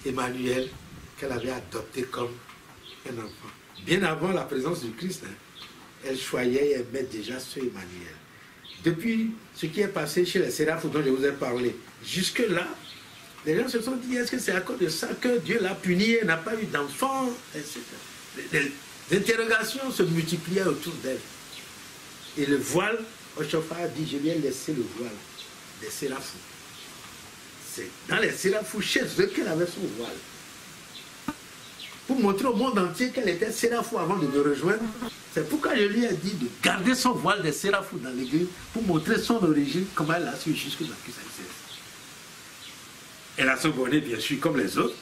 Emmanuel, qu'elle avait adopté comme un enfant. Bien avant la présence du Christ, elle choyait et aimait déjà ce Emmanuel. Depuis ce qui est passé chez les séraphs dont je vous ai parlé, jusque-là, les gens se sont dit, est-ce que c'est à cause de ça que Dieu l'a puni et n'a pas eu d'enfant? Les interrogations se multipliaient autour d'elle. Et le voile, Oshofa a dit, je lui ai laissé le voile des séraphs. C'est dans les séraphs, chez eux, qu'elle avait son voile. Pour montrer au monde entier qu'elle était séraph avant de me rejoindre. C'est pourquoi je lui ai dit de garder son voile des séraphs dans l'église pour montrer son origine, comment elle a su jusque dans qui ça existe. Elle a son bonnet, bien sûr, comme les autres,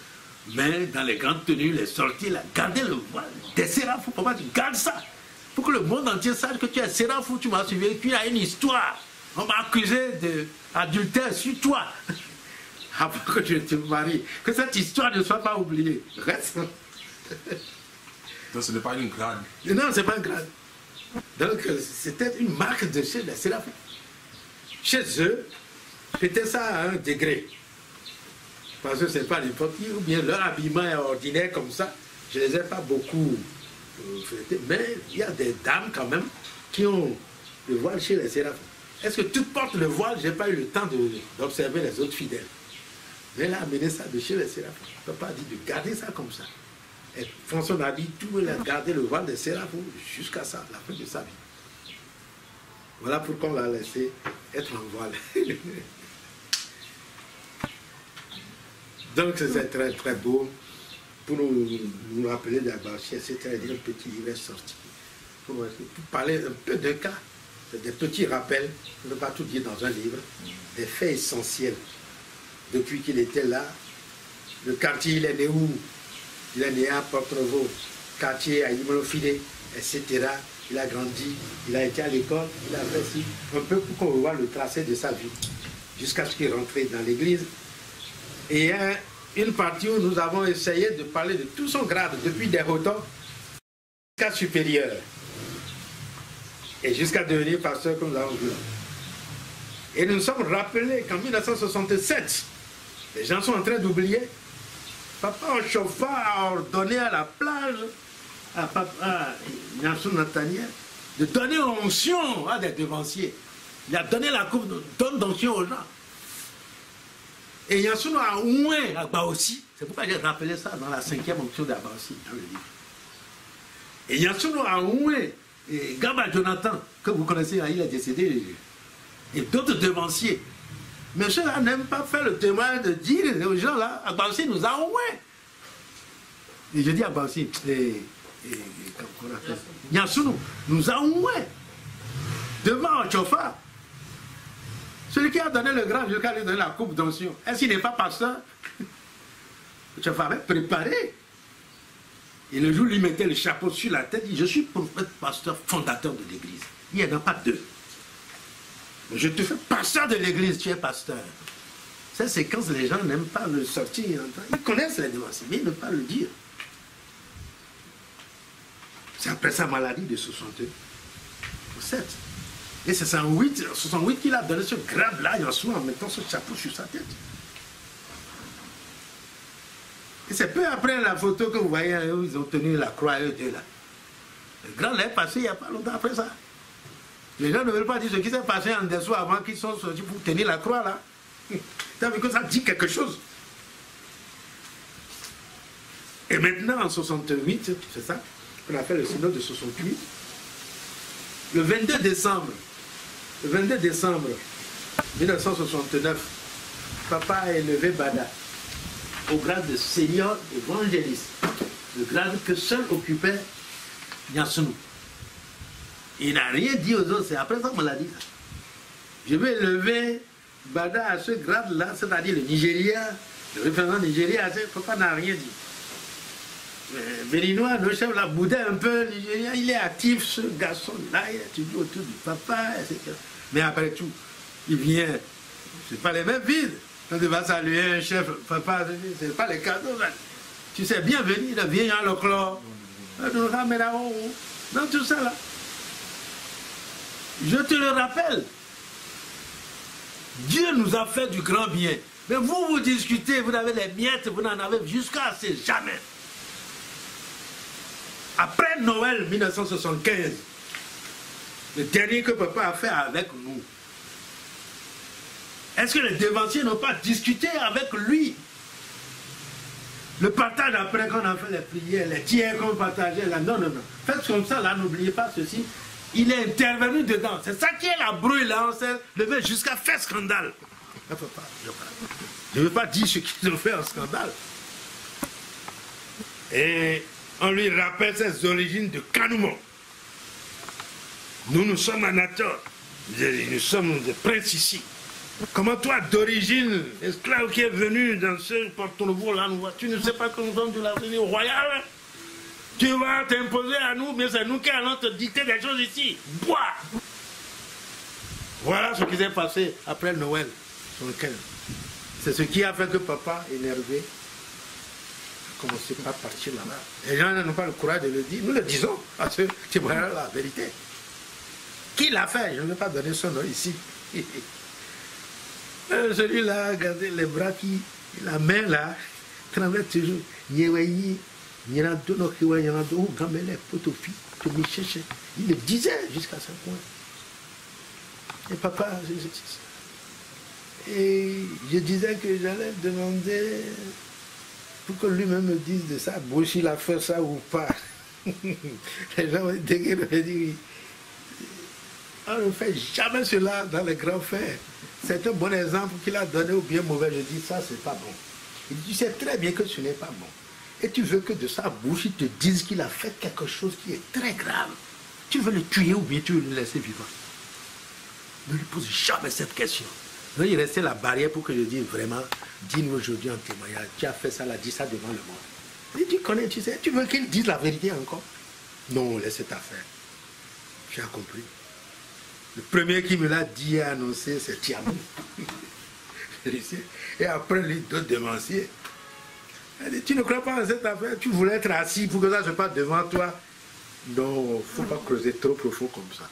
mais dans les grandes tenues, les sorties, elle a gardé le voile des séraphs. Pourquoi tu gardes ça? Pour que le monde entier sache que tu es séraph, tu m'as suivi, et puis il y a une histoire. On m'a accusé d'adultère sur toi. Avant que je te marie. Que cette histoire ne soit pas oubliée. Reste. Donc ce n'est pas une grade. Non, ce n'est pas une grade. Donc c'était une marque de chez les séraphins. Chez eux, c'était ça à un degré. Parce que ce n'est pas n'importe qui, ou bien leur habillement est ordinaire comme ça. Je ne les ai pas beaucoup fêtés. Mais il y a des dames quand même qui ont le voile chez les séraphins. Est-ce que toutes portent le voile? Je n'ai pas eu le temps d'observer les autres fidèles. Mais elle a amené ça de chez les séraphins. Papa a dit de garder ça comme ça. Et François a dit tout, elle a gardé le voile des séraphins jusqu'à ça, la fin de sa vie. Voilà pourquoi on l'a laissé être en voile. Donc c'est très très beau pour nous rappeler d'Abaosi, c'était un petit livre sorti. Pour parler un peu de cas, des petits rappels, on ne peut pas tout dire dans un livre, des faits essentiels. Depuis qu'il était là, le quartier, il est né où? Il est né à Port-Nouveau, quartier à Imolofide, etc. Il a grandi, il a été à l'école, il a fait ci, un peu pour qu'on voit le tracé de sa vie, jusqu'à ce qu'il rentre dans l'église. Et il y a une partie où nous avons essayé de parler de tout son grade, depuis des rotors jusqu'à supérieur, et jusqu'à devenir pasteur comme nous avons vu. Et nous nous sommes rappelés qu'en 1967, les gens sont en train d'oublier, papa Ochofa a ordonné à la plage, à papa Nyansou Nathaniel, de donner onction à des devanciers. Il a donné la coupe d'onction aux gens. Et Nyansou a oué à Baossi. C'est pourquoi j'ai rappelé ça dans la 5e onction d'Abaossi, dans le livre. Et Nyansou a oué et Gaba Jonathan, que vous connaissez, il est décédé, et d'autres devanciers. Mais ceux-là n'aiment pas faire le témoin de dire aux gens là, Abaossi nous a oué. Et je dis Abaossi, Nyansou nous a oué devant Ochofa. Celui qui a donné le grade jusqu'à lui donner la coupe d'onction. Est-ce qu'il n'est pas pasteur? Ochofa avait préparé. Et le jour où il mettait le chapeau sur la tête, il dit, je suis prophète, pasteur, fondateur de l'église. Il n'y en a pas deux. Je te fais pasteur de l'église, tu es pasteur. Cette séquence, les gens n'aiment pas le sortir. Ils connaissent les devanciers, mais ils n'aiment pas le dire. C'est après sa maladie de 67. Et c'est en 68 qu'il a donné ce grade-là, en mettant ce chapeau sur sa tête. Et c'est peu après la photo que vous voyez où ils ont tenu la croix, eux deux là. Le grand est passé il n'y a pas longtemps après ça. Les gens ne veulent pas dire ce qui s'est passé en dessous avant qu'ils soient sortis pour tenir la croix là. T'as vu que ça dit quelque chose. Et maintenant en 68, c'est ça, on a fait le synode de 68. Le 22 décembre 1969, papa a élevé Bada au grade de seigneur évangéliste, le grade que seul occupait Nyansou. Il n'a rien dit aux autres, c'est après ça qu'on l'a dit. Je vais élever Bada à ce grade-là, c'est-à-dire le Nigeria, le représentant Nigeria, papa n'a rien dit. Béninois, le chef l'a boudé un peu, Nigeria, il est actif, ce garçon-là, il étudie autour du papa, etc. Mais après tout, il vient, c'est pas les mêmes vides. Quand tu vas saluer un chef, papa, c'est pas les cadeaux. Tu sais bien venir, viens à l'oclore. Dans tout ça là. Je te le rappelle. Dieu nous a fait du grand bien. Mais vous discutez, vous avez les miettes, vous n'en avez jusqu'à assez jamais. Après Noël 1975, le dernier que papa a fait avec nous, est-ce que les devanciers n'ont pas discuté avec lui? Le partage après qu'on a fait les prières, les tiers qu'on partageait là, non. Faites comme ça là, n'oubliez pas ceci. Il est intervenu dedans. C'est ça qui est la brouille là, on s'est levé jusqu'à faire scandale. Je ne veux pas dire ce qu'ils ont fait en scandale. Et on lui rappelle ses origines de Kanoumon. Nous sommes à Nator. Nous sommes des princes ici. Comment toi, d'origine, esclave qui est venu dans ce Port-Nouveau là, tu ne sais pas que nous sommes de la famille royale? Tu vas t'imposer à nous, mais c'est nous qui allons te dicter des choses ici. Bois! Voilà ce qui s'est passé après Noël. C'est ce qui a fait que papa, énervé, a commencé par partir là-bas. Les gens n'ont pas le courage de le dire. Nous le disons, parce que tu vois la vérité. Qui l'a fait? Je ne vais pas donner son nom ici. Celui-là, regardez les bras qui, la main là, tremblait toujours. Il le disait jusqu'à ce point. Et papa, et je disais que j'allais demander pour que lui-même me dise de ça, Bouchi il a fait ça ou pas. Les gens ont dit oui. On ne fait jamais cela dans les grands faits. C'est un bon exemple qu'il a donné ou bien mauvais. Je dis, ça, c'est pas bon. Il dit, tu sais très bien que ce n'est pas bon. Et tu veux que de sa bouche, il te dise qu'il a fait quelque chose qui est très grave. Tu veux le tuer ou bien tu veux le laisser vivant? Ne lui pose jamais cette question. Donc, il restait la barrière pour que je dise vraiment, dis-nous aujourd'hui en témoignage, tu as fait ça, là, dis ça devant le monde. Il dit, connais, tu sais, tu veux qu'il dise la vérité encore? Non, laisse cette affaire. Tu as compris. Le premier qui me l'a dit et annoncé, c'est Tiamou. Et après, lui, d'autres devanciers. Elle dit, tu ne crois pas à cette affaire? Tu voulais être assis pour que ça se passe devant toi? Non, il ne faut pas creuser trop profond comme ça.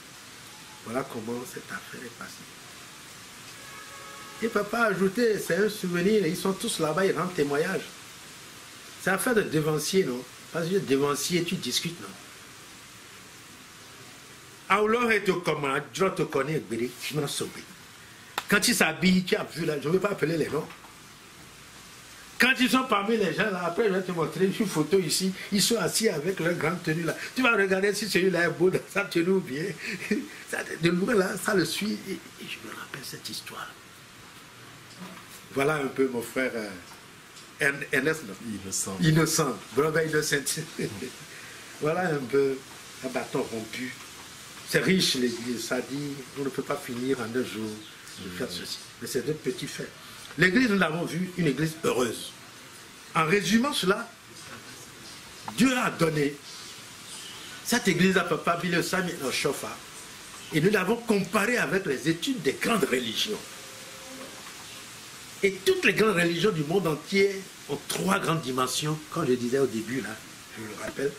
Voilà comment cette affaire est passée. Et papa a ajouté, c'est un souvenir, ils sont tous là-bas, ils rendent témoignage. C'est affaire de devancier, non? Parce que devancier, tu discutes, non? Alors, je te connais, je m'en sauve. Quand ils s'habillent, tu as vu là, je ne vais pas appeler les noms. Quand ils sont parmi les gens là, après je vais te montrer une photo ici, ils sont assis avec leur grande tenue là. Tu vas regarder si celui-là est beau dans sa tenue ou bien. De loin là, ça le suit et je me rappelle cette histoire. Voilà un peu mon frère Ernest. Innocent. Brother Innocent. Voilà un peu un bâton rompu. C'est riche l'église, ça dit, on ne peut pas finir en 2 jours de faire ceci. Mais c'est 2 petits faits. L'église, nous l'avons vu, une église heureuse. En résumant cela, Dieu a donné cette église à Papa Bile Sami en Chofa. Et nous l'avons comparée avec les études des grandes religions. Et toutes les grandes religions du monde entier ont 3 grandes dimensions, comme je disais au début, là, je le rappelle.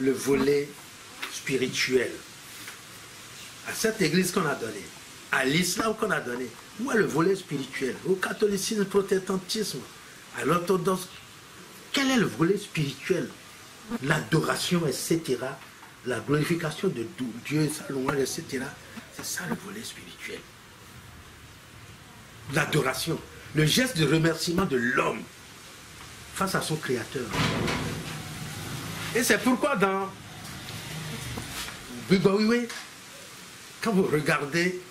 Le volet spirituel. À cette église qu'on a donnée, à l'islam qu'on a donné, où est le volet spirituel? Au catholicisme, au protestantisme, à l'orthodoxe, quel est le volet spirituel? L'adoration, etc. La glorification de Dieu, sa louange, etc. C'est ça le volet spirituel. L'adoration, le geste de remerciement de l'homme face à son Créateur. Et c'est pourquoi dans Bibaoué, quand vous regardez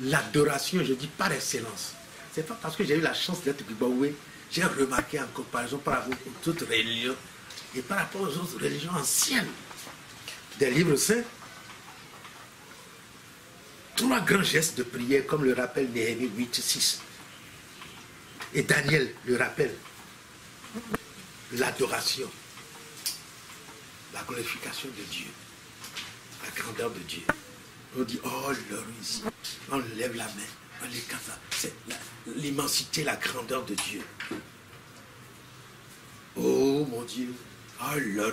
l'adoration, je dis par excellence, c'est pas parce que j'ai eu la chance d'être Bibaoué, j'ai remarqué en comparaison par rapport aux autres religions et par rapport aux autres religions anciennes des livres saints, 3 grands gestes de prière, comme le rappelle Néhémie 8:6. Et Daniel le rappelle. L'adoration, la glorification de Dieu, la grandeur de Dieu. On dit, oh, l'heure ici. On lève la main, on les casse. C'est l'immensité, la grandeur de Dieu. Oh, mon Dieu. Oh, l'heure,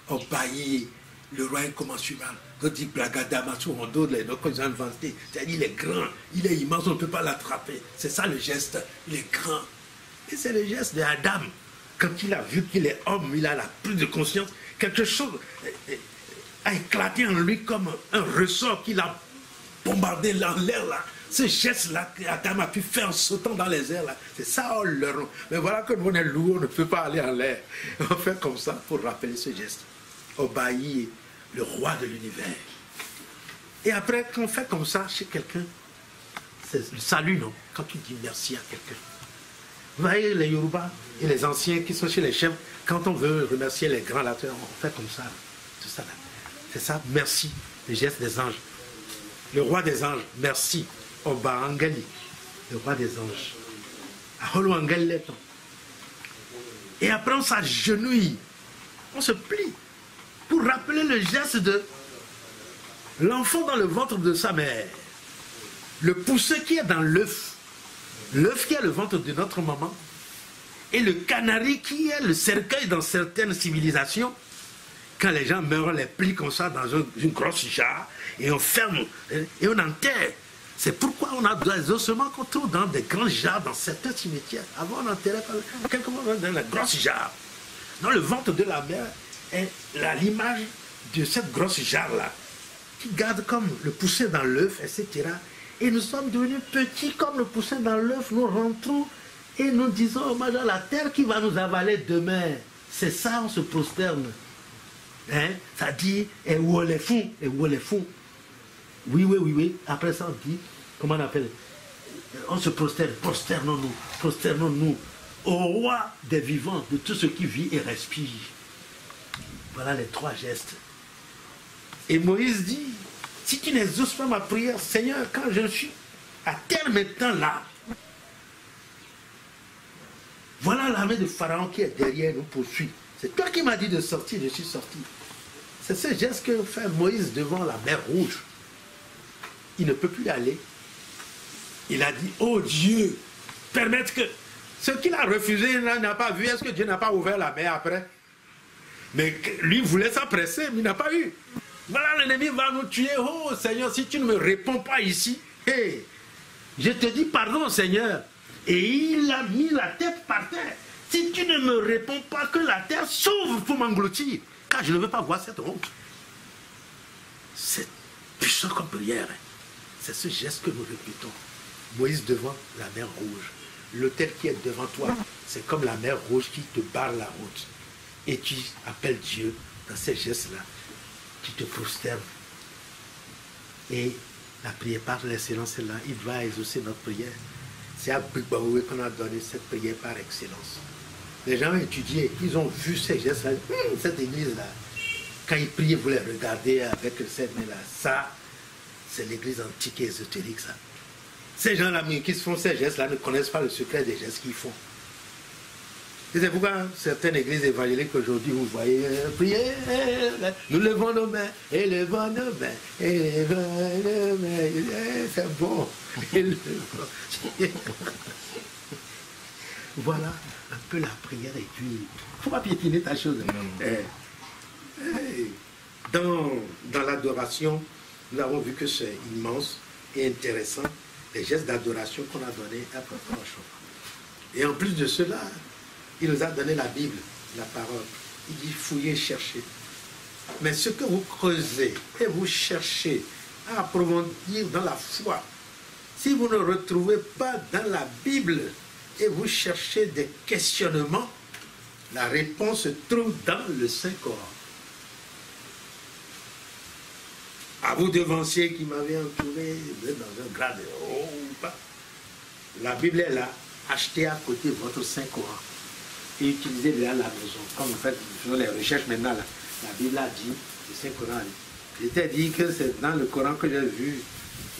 on baillit. Le roi est commensural. Quand il dit Blagadama sur mon dos, les noms qu'ils ont inventés, c'est-à-dire il est grand, il est immense, on ne peut pas l'attraper. C'est ça le geste, il est grand. Et c'est le geste d'Adam. Quand il a vu qu'il est homme, il a la prise de conscience, quelque chose a éclaté en lui comme un ressort qu'il a bombardé dans l'air là. Ce geste-là qu'Adam a pu faire en sautant dans les airs là, c'est ça, oh, leur. Mais voilà que nous on est lourd, on ne peut pas aller en l'air. On fait comme ça pour rappeler ce geste. Obéir le roi de l'univers. Et après, quand on fait comme ça chez quelqu'un, c'est le salut, non? Quand tu dis merci à quelqu'un. Vous voyez les Yoruba et les anciens qui sont chez les chefs, quand on veut remercier les grands là, on fait comme ça. Tout ça là. C'est ça, merci, le geste des anges. Le roi des anges, merci. Oba Angali, le roi des anges. Aholo Angali Leton. Et après, on s'agenouille, on se plie pour rappeler le geste de l'enfant dans le ventre de sa mère, le poussé qui est dans l'œuf, l'œuf qui est le ventre de notre maman, et le canari qui est le cercueil dans certaines civilisations. Quand les gens meurent, on les plie comme ça dans une grosse jarre, et on ferme, et on enterre. C'est pourquoi on a des ossements qu'on trouve dans des grandes jarres, dans certains cimetières. Avant, on enterrait quelques moments dans la grosse jarre. Dans le ventre de la mère, est l'image de cette grosse jarre-là, qui garde comme le poussin dans l'œuf, etc. Et nous sommes devenus petits comme le poussin dans l'œuf, nous rentrons et nous disons hommage à la terre qui va nous avaler demain. C'est ça, on se prosterne. Hein? Ça dit, et où les fous, et où les fous. Oui. Après ça, on dit, comment on appelle? On se prosterne, prosternons-nous au roi des vivants, de tout ce qui vit et respire. Voilà les 3 gestes. Et Moïse dit, si tu n'exauces pas ma prière, Seigneur, quand je suis à terre maintenant là, voilà l'armée de Pharaon qui est derrière nous poursuit. C'est toi qui m'as dit de sortir, je suis sorti. C'est ce geste que fait Moïse devant la mer Rouge. Il ne peut plus y aller. Il a dit, oh Dieu, permettre que... Ce qu'il a refusé, il n'a pas vu. Est-ce que Dieu n'a pas ouvert la mer après? Mais lui voulait s'empresser, mais il n'a pas eu. Voilà, l'ennemi va nous tuer. Oh Seigneur, si tu ne me réponds pas ici, hey, je te dis pardon Seigneur. Et il a mis la tête par terre. Si tu ne me réponds pas, que la terre s'ouvre pour m'engloutir. Car je ne veux pas voir cette honte. C'est puissant comme prière. C'est ce geste que nous répétons. Moïse devant la mer Rouge. L'autel qui est devant toi, c'est comme la mer Rouge qui te barre la route. Et tu appelles Dieu dans ces gestes-là. Tu te prosternes. Et la prière par l'excellence est là. Il va exaucer notre prière. C'est à Bigbaoué qu'on a donné cette prière par excellence. Les gens ont étudié, ils ont vu ces gestes-là. Cette église-là, quand ils prient, vous les regardez avec cette main-là. Ça, c'est l'église antique et ésotérique, ça. Ces gens-là qui se font ces gestes-là ne connaissent pas le secret des gestes qu'ils font. Et c'est pourquoi certaines églises évangéliques aujourd'hui, vous voyez, prier, nous levons nos mains, élevons nos mains, élevons nos mains, c'est bon. Voilà un peu la prière et puis, il ne faut pas piétiner ta chose. Dans l'adoration, nous avons vu que c'est immense et intéressant, les gestes d'adoration qu'on a donnés à Papa. Et en plus de cela, il nous a donné la Bible, la parole. Il dit fouillez, cherchez. Mais ce que vous creusez et vous cherchez à approfondir dans la foi, si vous ne retrouvez pas dans la Bible et vous cherchez des questionnements, la réponse se trouve dans le Saint-Coran. À vous devanciers qui m'avez entouré, vous êtes dans un grade de haut ou pas. La Bible est là, achetez à côté votre Saint-Coran et utilisez-le à la maison. Comme vous faites les recherches maintenant, là, la Bible a dit, le Saint-Coran, je t'ai dit que c'est dans le Coran que j'ai vu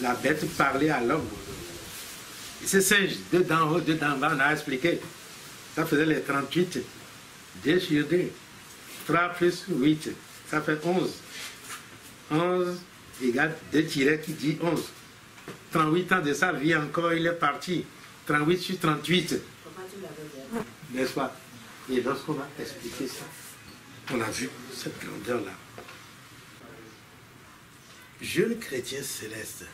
la bête parler à l'homme. Et ce singe, dedans haut, dedans bas, on a expliqué. Ça faisait les 38. 2 sur 2. 3 plus 8. Ça fait 11. 11 égale 2 tirets qui dit 11. 38 ans de sa vie encore, il est parti. 38 sur 38. N'est-ce pas? Et lorsqu'on a expliqué ça, on a vu cette grandeur-là. Jeune chrétien céleste,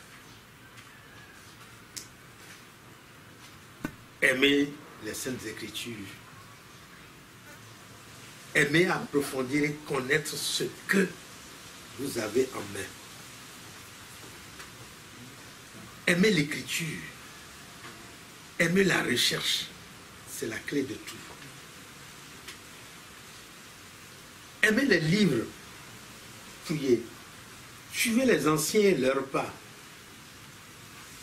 aimez les Saintes Écritures, aimez approfondir et connaître ce que vous avez en main. Aimez l'Écriture, aimez la recherche, c'est la clé de tout. Aimez les livres, fouillez, suivez les anciens et leurs pas,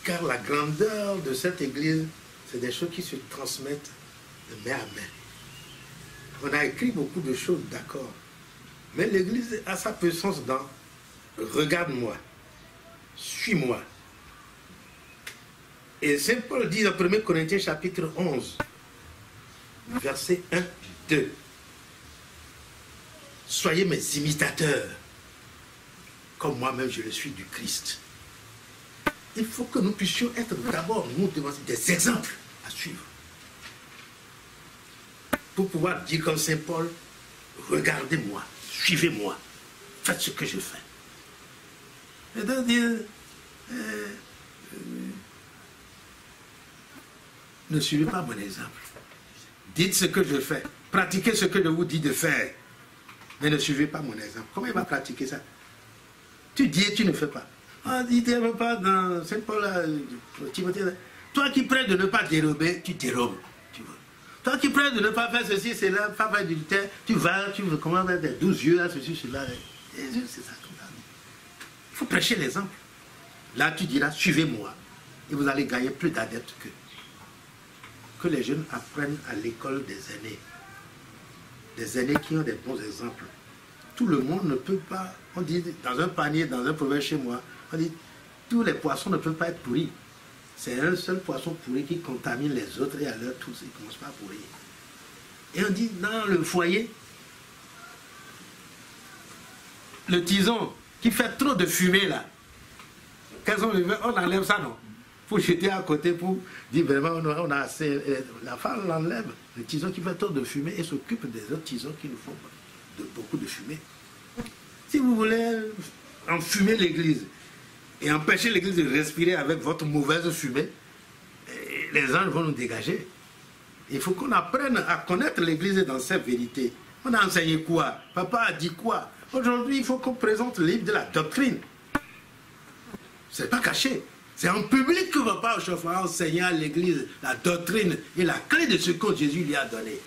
car la grandeur de cette église, c'est des choses qui se transmettent de main à main. On a écrit beaucoup de choses, d'accord, mais l'église a sa puissance dans « regarde-moi, suis-moi ». Et Saint Paul dit dans 1 Corinthiens chapitre 11, verset 1, 2, « Soyez mes imitateurs, comme moi-même je le suis du Christ ». Il faut que nous puissions être d'abord, nous devant des exemples à suivre. Pour pouvoir dire comme Saint Paul, regardez-moi, suivez-moi, faites ce que je fais. C'est-à-dire, ne suivez pas mon exemple. Dites ce que je fais, pratiquez ce que je vous dis de faire, mais ne suivez pas mon exemple. Comment il va pratiquer ça? Tu dis et tu ne fais pas. Ah, il ne veut pas dans Saint Paul, Timothée. Toi qui prêtes de ne pas dérober, tu dérobes. Tu vois. Toi qui prêtes de ne pas faire ceci, c'est là, pas faire adultère, tu vas, tu veux comment faire des 12 yeux, là, ceci, cela. C'est ça, comme ça. Il faut prêcher l'exemple. Là, tu diras, suivez-moi. Et vous allez gagner plus d'adeptes qu'eux. Que les jeunes apprennent à l'école des aînés. Des aînés qui ont des bons exemples. Tout le monde ne peut pas, on dit dans un panier, dans un proverbe chez moi, on dit, tous les poissons ne peuvent pas être pourris. C'est un seul poisson pourri qui contamine les autres et à l'heure tous, ils ne commencent pas à pourrir. Et on dit, dans le foyer, le tison qui fait trop de fumée là, on enlève ça, non? Faut jeter à côté pour dire vraiment on a assez. La femme l'enlève, le tison qui fait trop de fumée et s'occupe des autres tisons qui nous font beaucoup de fumée. Si vous voulez enfumer l'église et empêcher l'église de respirer avec votre mauvaise fumée, les anges vont nous dégager. Il faut qu'on apprenne à connaître l'église dans sa vérité. On a enseigné quoi? Papa a dit quoi? Aujourd'hui, il faut qu'on présente le livre de la doctrine. C'est pas caché. C'est en public que papa a enseigné à l'église la doctrine et la clé de ce que Jésus lui a donné.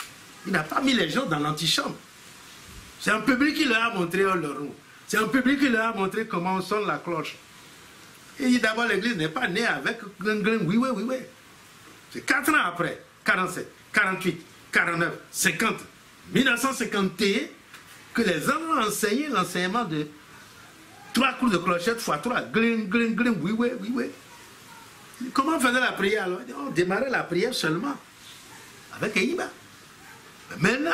Il n'a pas mis les gens dans l'antichambre. C'est en public qu'il leur a montré leur roue. C'est en public qu'il leur a montré comment on sonne la cloche. Et d'abord, l'église n'est pas née avec oui, oui, oui, oui. C'est 4 ans après, 47, 48, 49, 50, 1951, que les hommes ont enseigné l'enseignement de 3 coups de clochette fois 3, gling, gling, gling, oui, oui, oui, oui. Comment on faisait la prière alors? On démarrait la prière seulement avec Eïba. Maintenant,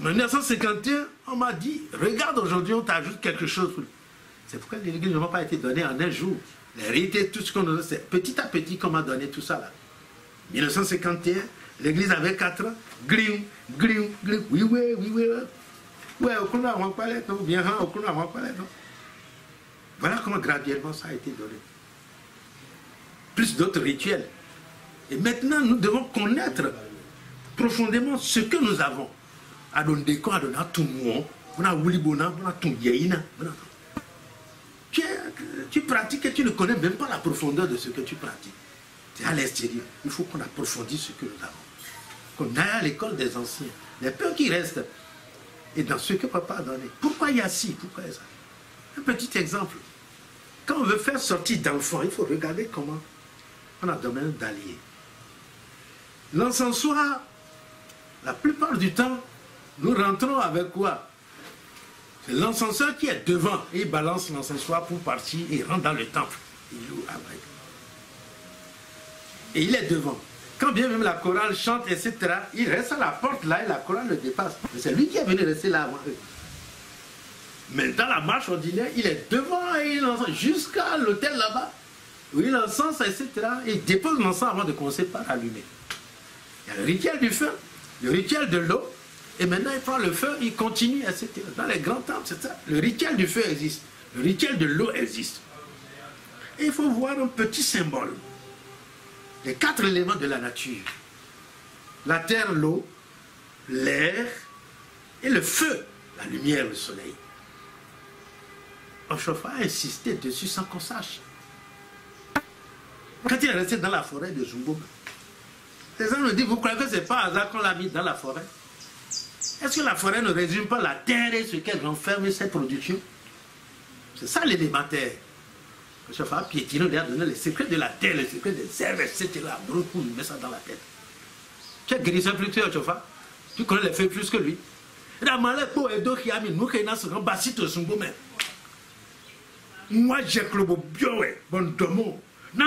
en 1951, on m'a dit, regarde aujourd'hui, on t'ajoute quelque chose. C'est pourquoi l'église n'a pas été donnée en un jour. La réalité, tout ce qu'on a, c'est petit à petit qu'on m'a donné tout ça là. 1951, l'église avait 4 ans, gling, gling, gling, oui, oui, oui, oui. Ouais, au Kuna, on va parler, bien, au Kuna, on va parler, non. Voilà comment graduellement ça a été donné. Plus d'autres rituels. Et maintenant, nous devons connaître profondément ce que nous avons. Tu pratiques et tu ne connais même pas la profondeur de ce que tu pratiques. C'est à l'extérieur. Il faut qu'on approfondisse ce que nous avons. Qu'on aille à l'école des anciens. Les peu qui restent. Et dans ce que papa a donné. Pourquoi il y a ci? Pourquoi il y a ça? Un petit exemple. Quand on veut faire sortir d'enfants, il faut regarder comment on a domaine d'alliés. L'encensoir, la plupart du temps, nous rentrons avec quoi? C'est l'encenseur qui est devant et il balance l'encensoir pour partir et rentre dans le temple. Il loue avec. Et il est devant. Quand bien même la chorale chante, etc., il reste à la porte là et la chorale le dépasse. Mais c'est lui qui est venu rester là avant eux. Mais dans la marche ordinaire, il est devant et il encense jusqu'à l'hôtel là-bas, où il encense, etc. Et il dépose l'encens avant de commencer par allumer. Il y a le rituel du feu, le rituel de l'eau, et maintenant il prend le feu, il continue, etc. Dans les grands temples, c'est ça. Le rituel du feu existe, le rituel de l'eau existe. Et il faut voir un petit symbole. Les 4 éléments de la nature. La terre, l'eau, l'air et le feu, la lumière, le soleil. Oshofa a insisté dessus sans qu'on sache. Quand il est resté dans la forêt de Zumbo, les gens me disent, vous croyez que ce n'est pas hasard qu'on l'a mis dans la forêt? Est-ce que la forêt ne résume pas la terre et ce qu'elle renferme et ses productions? C'est ça l'élémentaire. Oshofa a piétiné, il a donné les secrets de la terre, les secrets des herbes, etc. Brûle pour lui mettre ça dans la tête. Tu es guérisseur plus que Oshofa. Tu connais les feuilles plus que lui. Moi, j'ai que le bio, bon domo. Il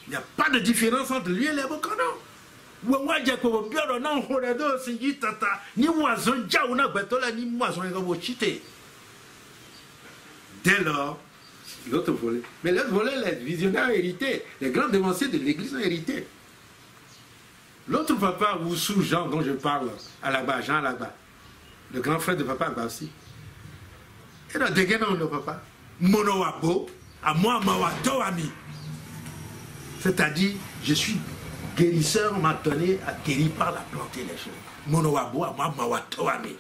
n'y a pas de différence entre lui et les Bokono. Dès lors, l'autre volet. Mais l'autre volet, les visionnaires ont hérité. Les grands dévanciers de l'église ont hérité. L'autre papa, Woussou Jean, dont je parle, à là-bas, Jean là-bas, le grand frère de papa Abba aussi. Et là, dégainons le papa. Monowabo, à moi, Mawatoami. C'est-à-dire, je suis guérisseur, on m'a donné à guérir par la plante et les choses. Monowabo, à moi, Mawatoami.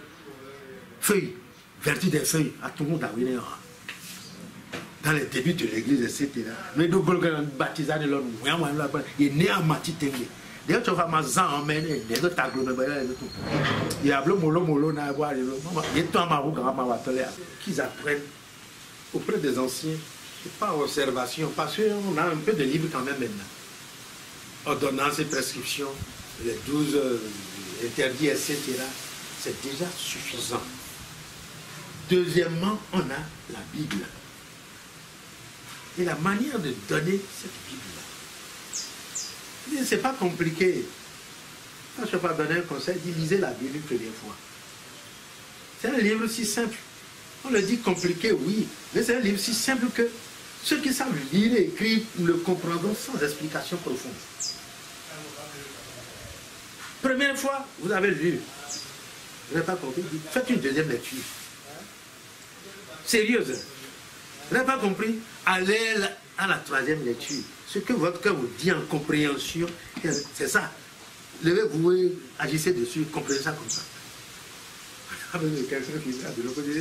Feuilles, vertu des feuilles, à tout le monde a vu dans les débuts de l'église, etc. Mais nous, baptisés de l'homme, il est né à Matitenge. D'ailleurs, tu vas m'en emmener, des autres il y a le molo, qu'ils apprennent auprès des anciens, et pas observation, parce qu'on a un peu de livres quand même maintenant. Ordonnances et prescriptions, les 12 interdits, etc. C'est déjà suffisant. Deuxièmement, on a la Bible. Et la manière de donner cette Bible-là. C'est pas compliqué. Quand je ne vais pas donner un conseil, lisez la Bible une première fois. C'est un livre si simple. On le dit compliqué, oui, mais c'est un livre si simple que ceux qui savent lire et écrire le comprendront sans explication profonde. Première fois, vous avez lu. Vous n'avez pas compris, faites une deuxième lecture. Sérieuse. Vous n'avez pas compris, allez à la troisième lecture. Ce que votre cœur vous dit en compréhension, c'est ça. Levez-vous et agissez dessus, comprenez ça comme ça. Quelqu'un qui dit,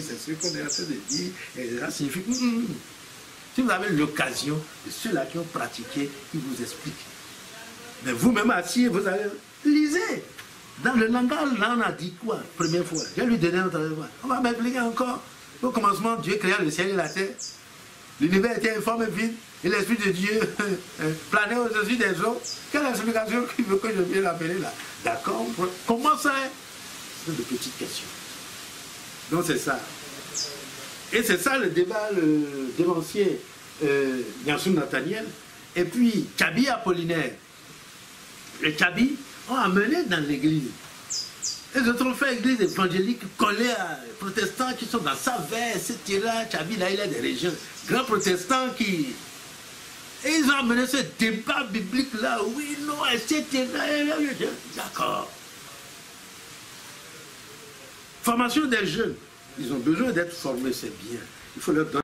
c'est ce qu'on est en train de dire, et ça signifie. Si vous avez l'occasion de ceux-là qui ont pratiqué, ils vous expliquent. Mais vous-même assis, vous allez lisez. Dans le langage, là, on a dit quoi? Première fois. Je vais lui donner notre fois. On va m'expliquer encore. Au commencement, Dieu créa le ciel et la terre. L'univers était informe et vide. Et l'Esprit de Dieu planait au-dessus des eaux. Quelle explication qu'il veut que je vienne l'appeler là? D'accord? Comment ça est? C'est de petites questions. Donc c'est ça. Et c'est ça le débat le dévancier Yansou Nathaniel. Et puis, Tchabi Apollinaire. Les Tchabi ont amené dans l'église. Les autres ont fait église évangélique collée à protestants qui sont dans Savès, etc. Tchabi, là, il a des régions. Grands protestants qui... Et ils ont amené ce débat biblique là, oui, non, etc. D'accord. Formation des jeunes. Ils ont besoin d'être formés, c'est bien. Il faut leur donner